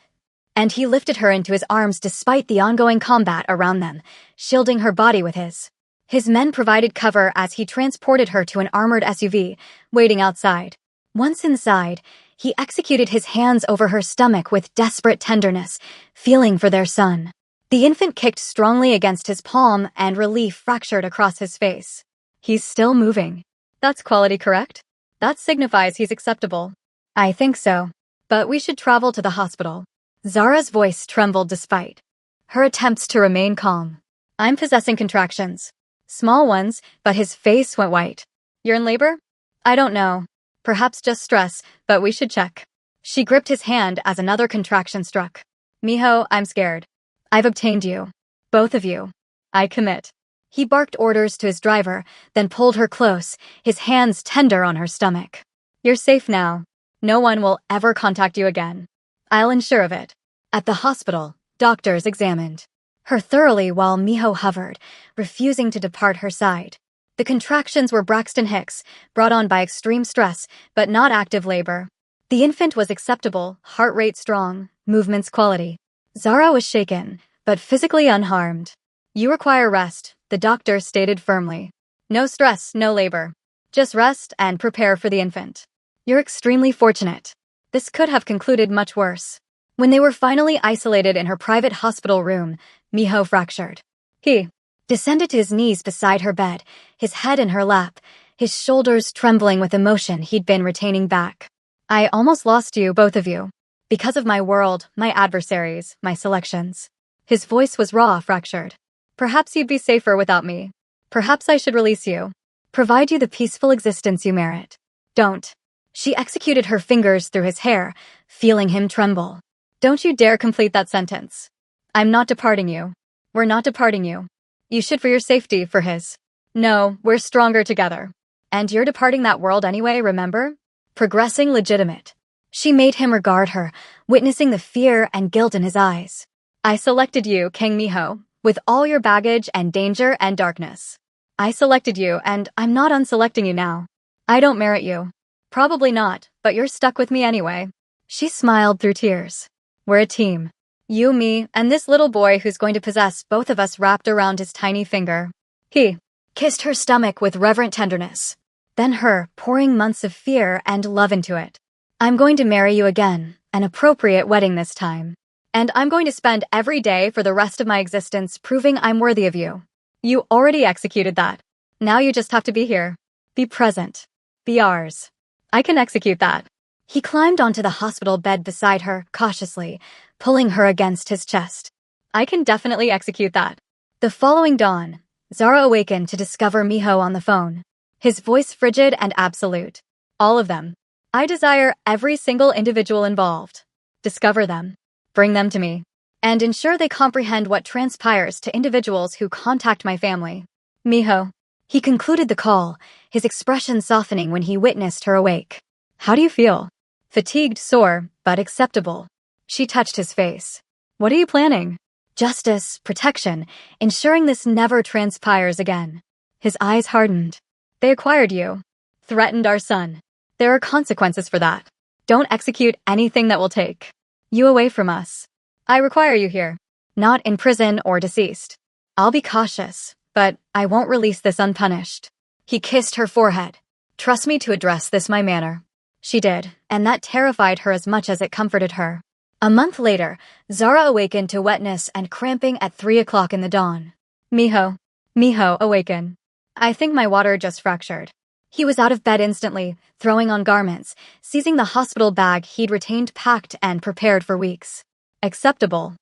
and he lifted her into his arms despite the ongoing combat around them, shielding her body with his. His men provided cover as he transported her to an armored SUV, waiting outside. Once inside, he executed his hands over her stomach with desperate tenderness, feeling for their son. The infant kicked strongly against his palm and relief fractured across his face. He's still moving. That's quality, correct? That signifies he's acceptable. I think so. But we should travel to the hospital. Zara's voice trembled despite her attempts to remain calm. I'm possessing contractions. Small ones, but his face went white. You're in labor? I don't know. Perhaps just stress, but we should check. She gripped his hand as another contraction struck. Miho, I'm scared. I've obtained you. Both of you. I commit. He barked orders to his driver, then pulled her close, his hands tender on her stomach. You're safe now. No one will ever contact you again. I'll ensure of it. At the hospital, doctors examined her thoroughly while Miho hovered, refusing to depart her side. The contractions were Braxton Hicks, brought on by extreme stress, but not active labor. The infant was acceptable, heart rate strong, movements quality. Zara was shaken, but physically unharmed. You require rest, the doctor stated firmly. No stress, no labor. Just rest and prepare for the infant. You're extremely fortunate. This could have concluded much worse. When they were finally isolated in her private hospital room, Miho fractured. He descended to his knees beside her bed, his head in her lap, his shoulders trembling with emotion he'd been retaining back. I almost lost you, both of you. Because of my world, my adversaries, my selections. His voice was raw, fractured. Perhaps you'd be safer without me. Perhaps I should release you. Provide you the peaceful existence you merit. Don't. She executed her fingers through his hair, feeling him tremble. Don't you dare complete that sentence. I'm not departing you. We're not departing you. You should for your safety, for his. No, we're stronger together. And you're departing that world anyway, remember? Progressing legitimate. She made him regard her, witnessing the fear and guilt in his eyes. I selected you, King Miho, with all your baggage and danger and darkness. I selected you, and I'm not unselecting you now. I don't merit you. Probably not, but you're stuck with me anyway. She smiled through tears. We're a team. You, me, and this little boy who's going to possess both of us wrapped around his tiny finger. He kissed her stomach with reverent tenderness. Then her, pouring months of fear and love into it. I'm going to marry you again, an appropriate wedding this time. And I'm going to spend every day for the rest of my existence proving I'm worthy of you. You already executed that. Now you just have to be here. Be present. Be ours. I can execute that. He climbed onto the hospital bed beside her, cautiously, pulling her against his chest. I can definitely execute that. The following dawn, Zara awakened to discover Miho on the phone. His voice frigid and absolute. All of them. I desire every single individual involved. Discover them. Bring them to me. And ensure they comprehend what transpires to individuals who contact my family. Miho. He concluded the call, his expression softening when he witnessed her awake. How do you feel? Fatigued, sore, but acceptable. She touched his face. What are you planning? Justice, protection, ensuring this never transpires again. His eyes hardened. They acquired you. Threatened our son. There are consequences for that. Don't execute anything that will take you away from us. I require you here. Not in prison or deceased. I'll be cautious, but I won't release this unpunished. He kissed her forehead. Trust me to address this my manner. She did, and that terrified her as much as it comforted her. A month later, Zara awakened to wetness and cramping at 3 o'clock in the dawn. Miho, awaken. I think my water just fractured. He was out of bed instantly, throwing on garments, seizing the hospital bag he'd retained packed and prepared for weeks. Acceptable.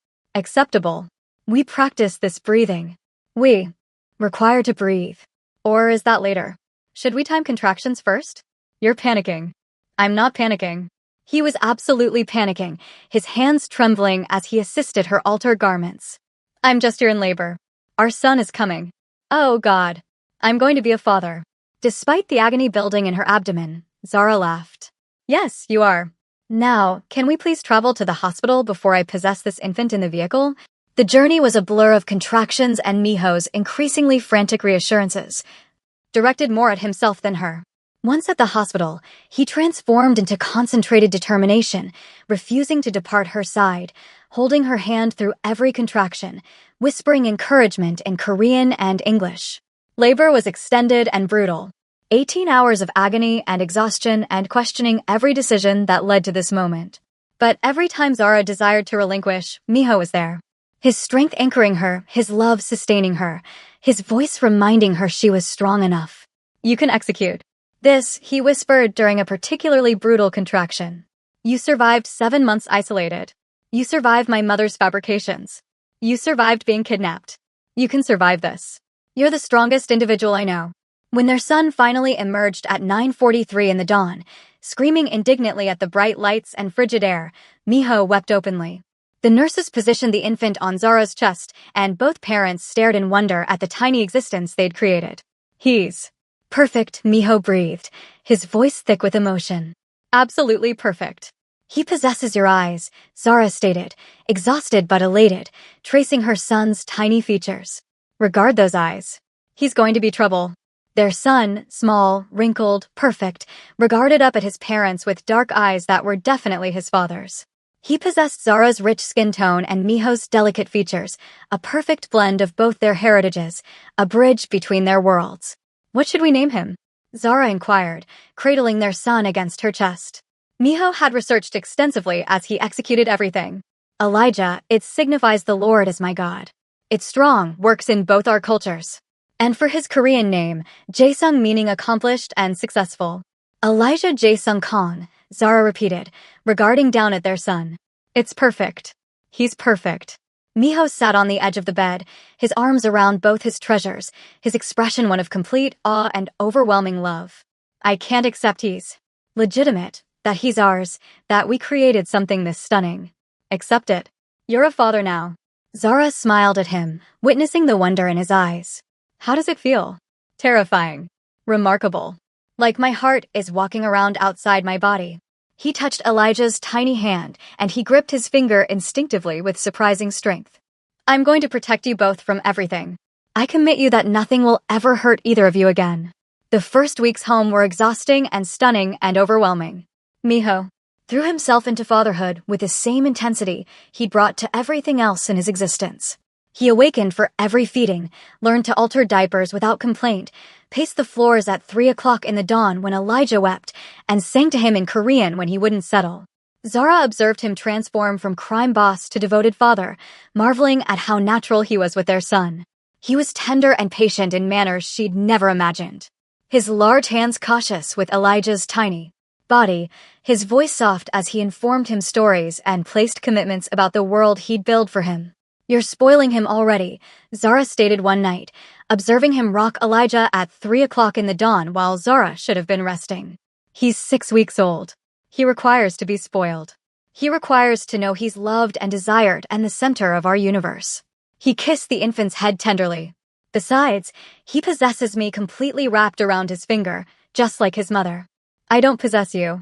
We practice this breathing. We require to breathe. Or is that later? Should we time contractions first? You're panicking. I'm not panicking. He was absolutely panicking, his hands trembling as he assisted her alter garments. I'm just here in labor. Our son is coming. Oh, God. I'm going to be a father. Despite the agony building in her abdomen, Zara laughed. Yes, you are. Now, can we please travel to the hospital before I possess this infant in the vehicle? The journey was a blur of contractions and Miho's increasingly frantic reassurances, directed more at himself than her. Once at the hospital, he transformed into concentrated determination, refusing to depart her side, holding her hand through every contraction, whispering encouragement in Korean and English. Labor was extended and brutal. 18 hours of agony and exhaustion and questioning every decision that led to this moment. But every time Zara desired to relinquish, Miho was there. His strength anchoring her, his love sustaining her, his voice reminding her she was strong enough. You can execute. This, he whispered during a particularly brutal contraction. You survived 7 months isolated. You survived my mother's fabrications. You survived being kidnapped. You can survive this. You're the strongest individual I know. When their son finally emerged at 9:43 in the dawn, screaming indignantly at the bright lights and frigid air, Miho wept openly. The nurses positioned the infant on Zara's chest, and both parents stared in wonder at the tiny existence they'd created. He's perfect, Miho breathed, his voice thick with emotion. Absolutely perfect. He possesses your eyes, Zara stated, exhausted but elated, tracing her son's tiny features. Regard those eyes. He's going to be trouble. Their son, small, wrinkled, perfect, regarded up at his parents with dark eyes that were definitely his father's. He possessed Zara's rich skin tone and Miho's delicate features, a perfect blend of both their heritages, a bridge between their worlds. What should we name him? Zara inquired, cradling their son against her chest. Miho had researched extensively as he executed everything. Elijah, it signifies the Lord as my God. It's strong, works in both our cultures. And for his Korean name, Jaesung meaning accomplished and successful. Elijah Jaesung Khan, Zara repeated, regarding down at their son. It's perfect. He's perfect. Miho sat on the edge of the bed, his arms around both his treasures, his expression one of complete awe and overwhelming love. I can't accept he's legitimate, that he's ours, that we created something this stunning. Accept it. You're a father now. Zara smiled at him, witnessing the wonder in his eyes. How does it feel? Terrifying. Remarkable. Like my heart is walking around outside my body. He touched Elijah's tiny hand, and he gripped his finger instinctively with surprising strength. I'm going to protect you both from everything. I commit you that nothing will ever hurt either of you again. The first weeks home were exhausting and stunning and overwhelming. Miho threw himself into fatherhood with the same intensity he'd brought to everything else in his existence. He awakened for every feeding, learned to alter diapers without complaint, paced the floors at 3 o'clock in the dawn when Elijah wept, and sang to him in Korean when he wouldn't settle. Zara observed him transform from crime boss to devoted father, marveling at how natural he was with their son. He was tender and patient in manners she'd never imagined. His large hands cautious with Elijah's tiny body, his voice soft as he informed him stories and placed commitments about the world he'd build for him. You're spoiling him already, Zara stated one night, observing him rock Elijah at 3 o'clock in the dawn while Zara should have been resting. He's 6 weeks old. He requires to be spoiled. He requires to know he's loved and desired and the center of our universe. He kissed the infant's head tenderly. Besides, he possesses me completely wrapped around his finger, just like his mother. I don't possess you.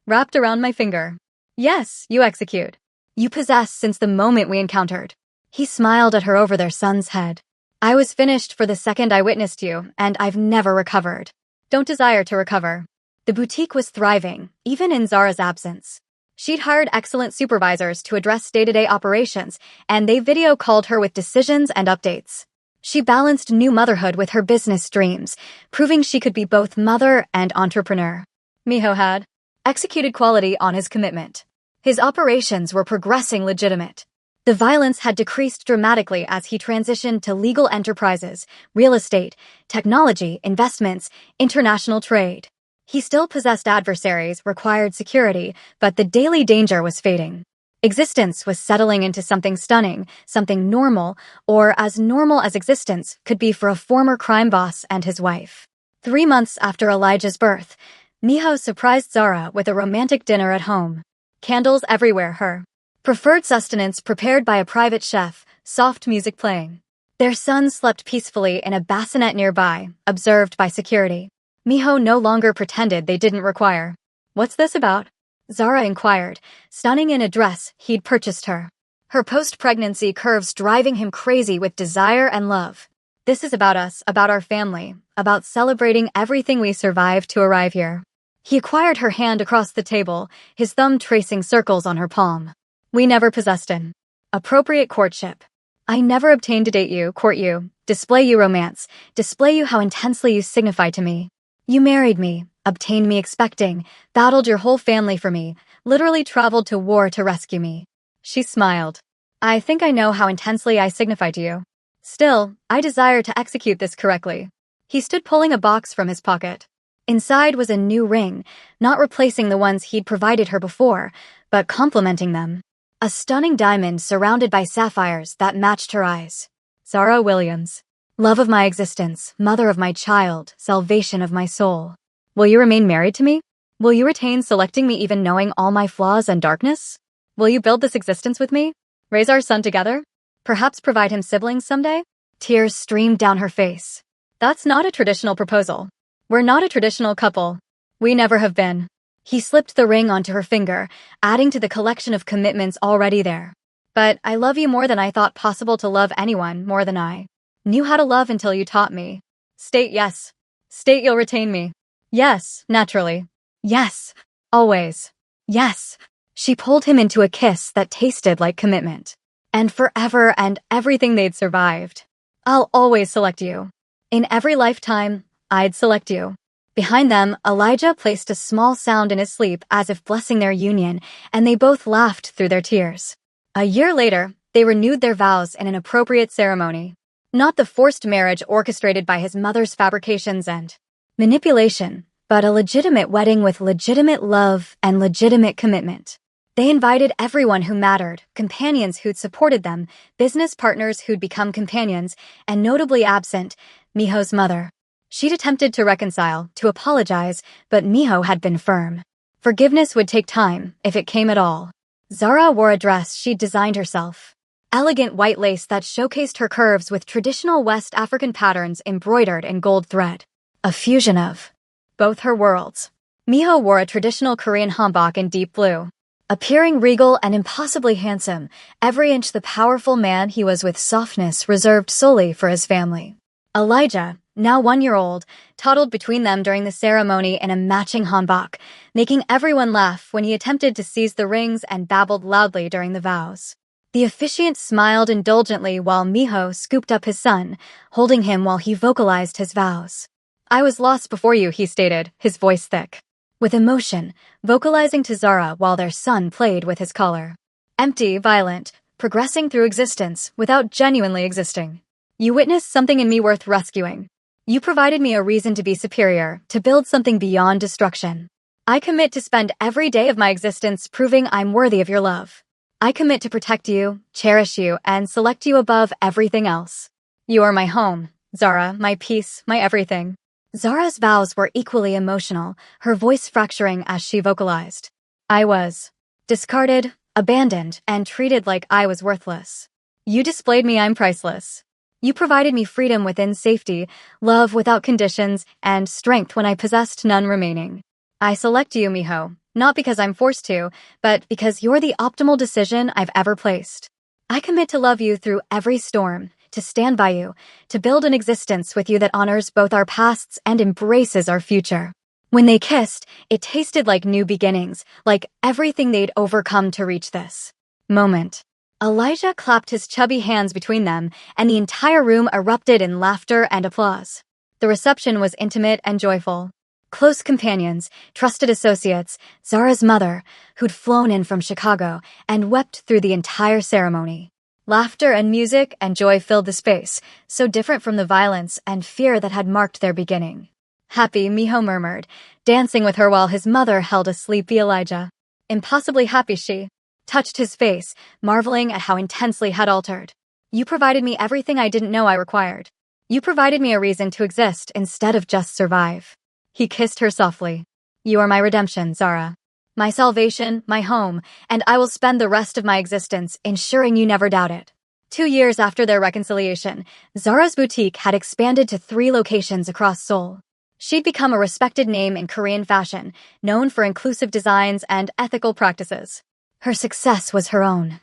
Wrapped around my finger. Yes, you execute. You possess since the moment we encountered. He smiled at her over their son's head. I was finished for the second I witnessed you, and I've never recovered. Don't desire to recover. The boutique was thriving, even in Zara's absence. She'd hired excellent supervisors to address day-to-day operations, and they video called her with decisions and updates. She balanced new motherhood with her business dreams, proving she could be both mother and entrepreneur. Miho had executed quality on his commitment. His operations were progressing legitimate. The violence had decreased dramatically as he transitioned to legal enterprises, real estate, technology, investments, international trade. He still possessed adversaries, required security, but the daily danger was fading. Existence was settling into something stunning, something normal, or as normal as existence could be for a former crime boss and his wife. 3 months after Elijah's birth, Miho surprised Zara with a romantic dinner at home. Candles everywhere, her preferred sustenance prepared by a private chef, soft music playing. Their son slept peacefully in a bassinet nearby, observed by security. Miho no longer pretended they didn't require. What's this about? Zara inquired, stunning in a dress he'd purchased her. Her post-pregnancy curves driving him crazy with desire and love. This is about us, about our family, about celebrating everything we survived to arrive here. He acquired her hand across the table, his thumb tracing circles on her palm. We never possessed him. Appropriate courtship. I never obtained to date you, court you, display you romance, display you how intensely you signify to me. You married me, obtained me expecting, battled your whole family for me, literally traveled to war to rescue me. She smiled. I think I know how intensely I signify to you. Still, I desire to execute this correctly. He stood pulling a box from his pocket. Inside was a new ring, not replacing the ones he'd provided her before, but complementing them. A stunning diamond surrounded by sapphires that matched her eyes. Zara Williams. Love of my existence, mother of my child, salvation of my soul. Will you remain married to me? Will you retain selecting me even knowing all my flaws and darkness? Will you build this existence with me? Raise our son together? Perhaps provide him siblings someday? Tears streamed down her face. That's not a traditional proposal. We're not a traditional couple. We never have been. He slipped the ring onto her finger, adding to the collection of commitments already there. But I love you more than I thought possible to love anyone more than I knew how to love until you taught me. State yes. State you'll retain me. Yes, naturally. Yes. Always. Yes. She pulled him into a kiss that tasted like commitment. And forever and everything they'd survived. I'll always select you. In every lifetime, I'd select you. Behind them, Elijah placed a small sound in his sleep as if blessing their union, and they both laughed through their tears. A year later, they renewed their vows in an appropriate ceremony. Not the forced marriage orchestrated by his mother's fabrications and manipulation, but a legitimate wedding with legitimate love and legitimate commitment. They invited everyone who mattered, companions who'd supported them, business partners who'd become companions, and notably absent, Miho's mother. She'd attempted to reconcile, to apologize, but Miho had been firm. Forgiveness would take time, if it came at all. Zara wore a dress she'd designed herself. Elegant white lace that showcased her curves with traditional West African patterns embroidered in gold thread. A fusion of both her worlds. Miho wore a traditional Korean hanbok in deep blue. Appearing regal and impossibly handsome, every inch the powerful man he was with softness reserved solely for his family. Elijah, now 1 year old, toddled between them during the ceremony in a matching hanbok, making everyone laugh when he attempted to seize the rings and babbled loudly during the vows. The officiant smiled indulgently while Miho scooped up his son, holding him while he vocalized his vows. I was lost before you, he stated, his voice thick. With emotion, vocalizing to Zara while their son played with his collar. Empty, violent, progressing through existence without genuinely existing. You witnessed something in me worth rescuing. You provided me a reason to be superior, to build something beyond destruction. I commit to spend every day of my existence proving I'm worthy of your love. I commit to protect you, cherish you, and select you above everything else. You are my home, Zara, my peace, my everything. Zara's vows were equally emotional, her voice fracturing as she vocalized. I was discarded, abandoned, and treated like I was worthless. You displayed me I'm priceless. You provided me freedom within safety, love without conditions, and strength when I possessed none remaining. I select you, Miho, not because I'm forced to, but because you're the optimal decision I've ever placed. I commit to love you through every storm, to stand by you, to build an existence with you that honors both our pasts and embraces our future. When they kissed, it tasted like new beginnings, like everything they'd overcome to reach this moment. Elijah clapped his chubby hands between them, and the entire room erupted in laughter and applause. The reception was intimate and joyful. Close companions, trusted associates, Zara's mother, who'd flown in from Chicago, and wept through the entire ceremony. Laughter and music and joy filled the space, so different from the violence and fear that had marked their beginning. Happy, Miho murmured, dancing with her while his mother held a sleepy Elijah. Impossibly happy she touched his face, marveling at how intensely had altered. You provided me everything I didn't know I required. You provided me a reason to exist instead of just survive. He kissed her softly. You are my redemption, Zara. My salvation, my home, and I will spend the rest of my existence ensuring you never doubt it. 2 years after their reconciliation, Zara's boutique had expanded to 3 locations across Seoul. She'd become a respected name in Korean fashion, known for inclusive designs and ethical practices. Her success was her own,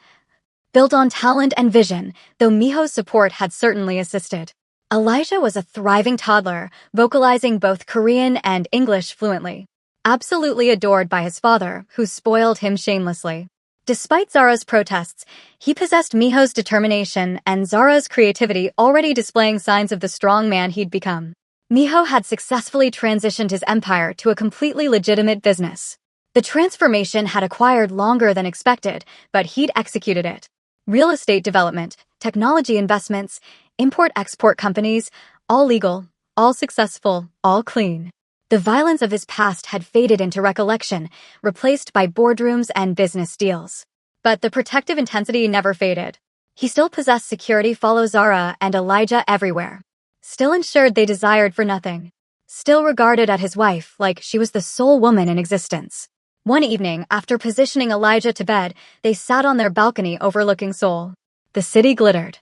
built on talent and vision, though Miho's support had certainly assisted. Elijah was a thriving toddler, vocalizing both Korean and English fluently. Absolutely adored by his father, who spoiled him shamelessly. Despite Zara's protests, he possessed Miho's determination and Zara's creativity, already displaying signs of the strong man he'd become. Miho had successfully transitioned his empire to a completely legitimate business. The transformation had acquired longer than expected, but he'd executed it. Real estate development, technology investments, import-export companies, all legal, all successful, all clean. The violence of his past had faded into recollection, replaced by boardrooms and business deals. But the protective intensity never faded. He still possessed security follow Zara and Elijah everywhere. Still ensured they desired for nothing. Still regarded at his wife like she was the sole woman in existence. One evening, after positioning Elijah to bed, they sat on their balcony overlooking Seoul. The city glittered.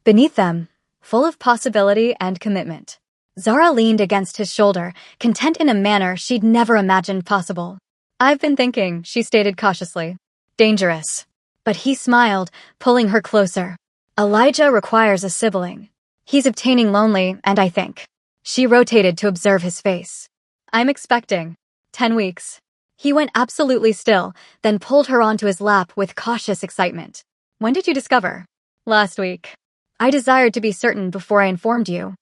Beneath them, full of possibility and commitment. Zara leaned against his shoulder, content in a manner she'd never imagined possible. "I've been thinking," she stated cautiously. "Dangerous." But he smiled, pulling her closer. "Elijah requires a sibling. He's obtaining lonely, and I think." She rotated to observe his face. "I'm expecting 10 weeks. He went absolutely still, then pulled her onto his lap with cautious excitement. "When did you discover?" "Last week. I desired to be certain before I informed you.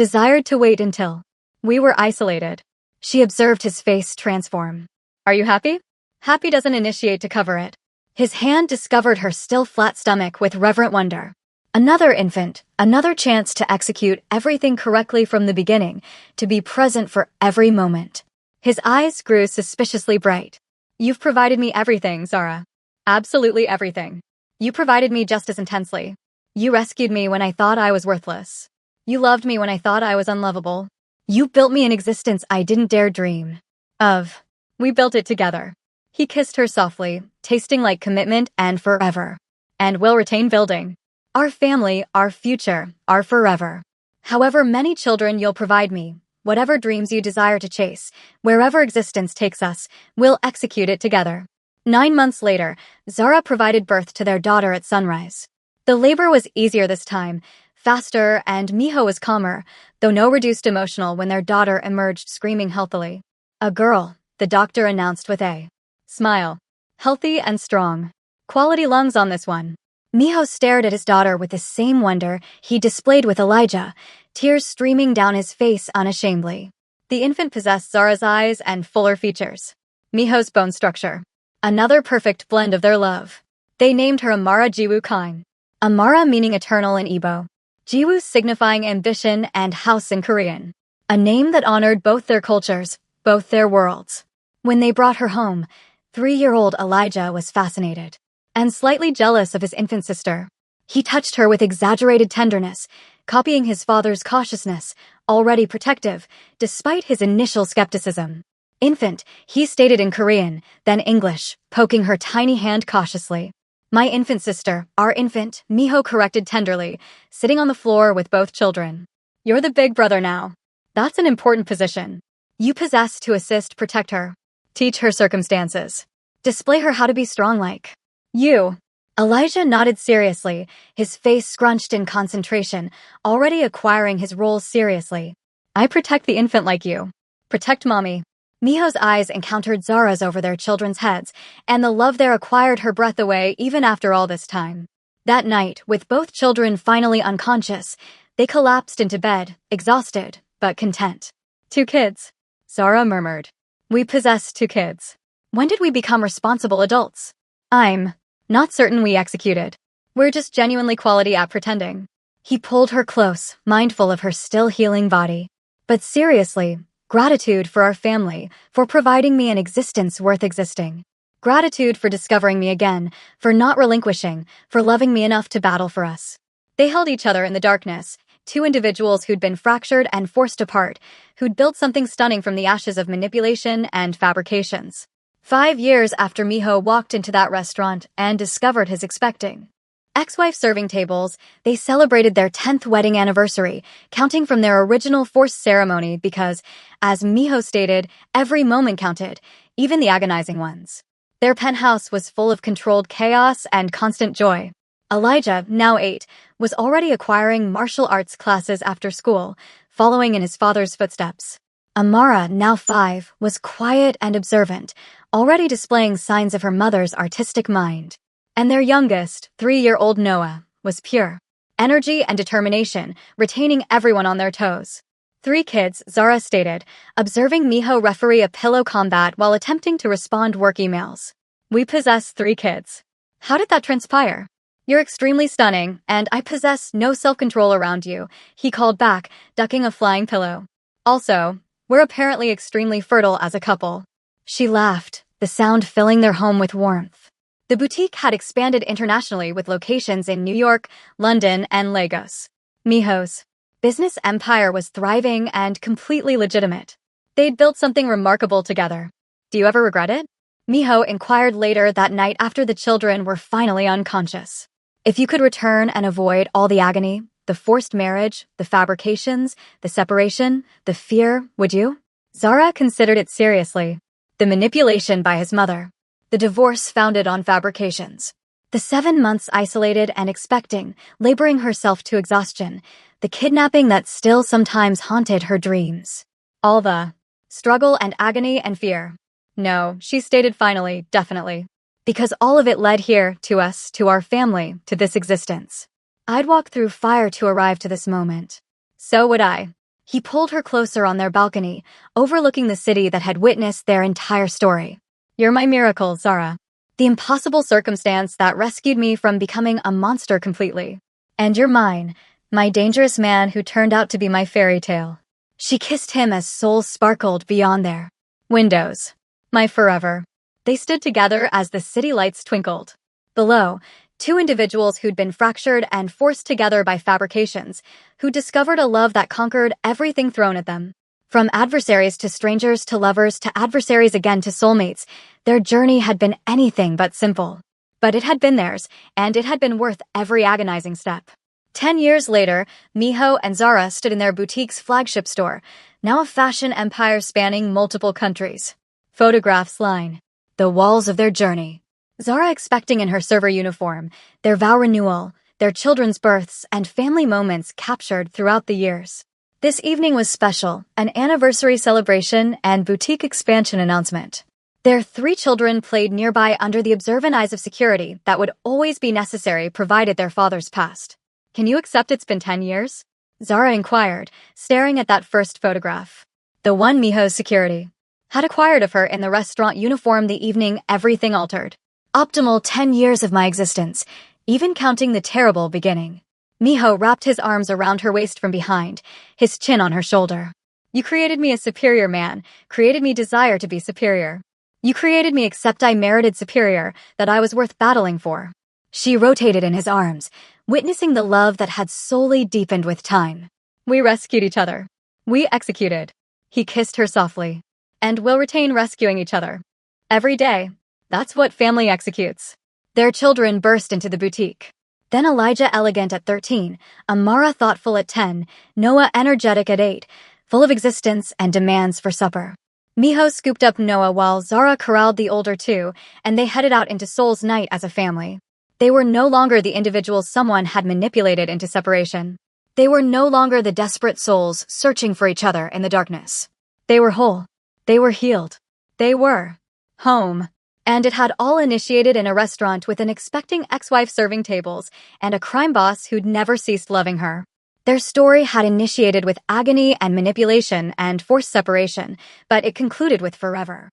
Desired to wait until we were isolated." She observed his face transform. "Are you happy?" Happy doesn't initiate to cover it. His hand discovered her still flat stomach with reverent wonder. Another infant, another chance to execute everything correctly from the beginning, to be present for every moment. His eyes grew suspiciously bright. "You've provided me everything, Zara. Absolutely everything. You provided me just as intensely. You rescued me when I thought I was worthless. You loved me when I thought I was unlovable. You built me an existence I didn't dare dream of. We built it together." He kissed her softly, tasting like commitment and forever. "And will retain building. Our family, our future, our forever. However many children you'll provide me, whatever dreams you desire to chase, wherever existence takes us, we'll execute it together." 9 months later, Zara provided birth to their daughter at sunrise. The labor was easier this time, faster, and Miho was calmer, though no reduced emotional when their daughter emerged screaming healthily. "A girl," the doctor announced with a smile. "Healthy and strong. Quality lungs on this one." Miho stared at his daughter with the same wonder he displayed with Elijah, tears streaming down his face unashamedly. The infant possessed Zara's eyes and fuller features. Miho's bone structure. Another perfect blend of their love. They named her Amara Jiwoo Kang. Amara meaning eternal in Igbo. Jiwoo signifying ambition and house in Korean. A name that honored both their cultures, both their worlds. When they brought her home, 3-year-old Elijah was fascinated and slightly jealous of his infant sister. He touched her with exaggerated tenderness, copying his father's cautiousness, already protective, despite his initial skepticism. "Infant," he stated in Korean, then English, poking her tiny hand cautiously. "My infant sister, our infant," Miho corrected tenderly, sitting on the floor with both children. "You're the big brother now. That's an important position. You possess to assist protect her. Teach her circumstances. Display her how to be strong like you." Elijah nodded seriously, his face scrunched in concentration, already acquiring his role seriously. "I protect the infant like you. Protect mommy." Miho's eyes encountered Zara's over their children's heads, and the love there acquired her breath away even after all this time. That night, with both children finally unconscious, they collapsed into bed, exhausted, but content. "2 kids," Zara murmured. "We possess 2 kids. When did we become responsible adults? I'm not certain we executed. We're just genuinely quality at pretending." He pulled her close, mindful of her still healing body. "But seriously, gratitude for our family, for providing me an existence worth existing. Gratitude for discovering me again, for not relinquishing, for loving me enough to battle for us." They held each other in the darkness, 2 individuals who'd been fractured and forced apart, who'd built something stunning from the ashes of manipulation and fabrications. 5 years after Miho walked into that restaurant and discovered his expecting ex-wife serving tables, they celebrated their 10th wedding anniversary, counting from their original forced ceremony because, as Miho stated, every moment counted, even the agonizing ones. Their penthouse was full of controlled chaos and constant joy. Elijah, now 8, was already acquiring martial arts classes after school, following in his father's footsteps. Amara, now 5, was quiet and observant, already displaying signs of her mother's artistic mind. And their youngest, 3-year-old Noah, was pure energy and determination, retaining everyone on their toes. 3 kids, Zara stated, observing Miho referee a pillow combat while attempting to respond work emails. We possess 3 kids. How did that transpire? You're extremely stunning, and I possess no self-control around you, he called back, ducking a flying pillow. Also, we're apparently extremely fertile as a couple. She laughed, the sound filling their home with warmth. The boutique had expanded internationally with locations in New York, London, and Lagos. Miho's business empire was thriving and completely legitimate. They'd built something remarkable together. Do you ever regret it? Miho inquired later that night after the children were finally unconscious. If you could return and avoid all the agony, the forced marriage, the fabrications, the separation, the fear, would you? Zara considered it seriously. The manipulation by his mother. The divorce founded on fabrications. The 7 months isolated and expecting, laboring herself to exhaustion. The kidnapping that still sometimes haunted her dreams. All the struggle and agony and fear. No, she stated finally, definitely. Because all of it led here, to us, to our family, to this existence. I'd walk through fire to arrive to this moment. So would I. He pulled her closer on their balcony, overlooking the city that had witnessed their entire story. You're my miracle, Zara. The impossible circumstance that rescued me from becoming a monster completely. And you're mine, my dangerous man who turned out to be my fairy tale. She kissed him as souls sparkled beyond their windows. My forever. They stood together as the city lights twinkled. Below, 2 individuals who'd been fractured and forced together by fabrications, who discovered a love that conquered everything thrown at them. From adversaries to strangers to lovers to adversaries again to soulmates, their journey had been anything but simple. But it had been theirs, and it had been worth every agonizing step. 10 years later, Miho and Zara stood in their boutique's flagship store, now a fashion empire spanning multiple countries. Photographs line the walls of their journey. Zara expecting in her server uniform, their vow renewal, their children's births, and family moments captured throughout the years. This evening was special, an anniversary celebration and boutique expansion announcement. Their 3 children played nearby under the observant eyes of security that would always be necessary provided their fathers passed. Can you accept it's been 10 years? Zara inquired, staring at that first photograph. The one Miho's security had acquired of her in the restaurant uniform the evening everything altered. Optimal 10 years of my existence, even counting the terrible beginning. Miho wrapped his arms around her waist from behind, his chin on her shoulder. You created me a superior man, created me desire to be superior. You created me except I merited superior, that I was worth battling for. She rotated in his arms, witnessing the love that had solely deepened with time. We rescued each other. We executed. He kissed her softly. And will retain rescuing each other. Every day. That's what family executes. Their children burst into the boutique. Then Elijah elegant at 13, Amara thoughtful at 10, Noah energetic at 8, full of existence and demands for supper. Miho scooped up Noah while Zara corralled the older 2, and they headed out into Soul's night as a family. They were no longer the individuals someone had manipulated into separation. They were no longer the desperate souls searching for each other in the darkness. They were whole. They were healed. They were home. And it had all initiated in a restaurant with an expecting ex-wife serving tables and a crime boss who'd never ceased loving her. Their story had initiated with agony and manipulation and forced separation, but it concluded with forever.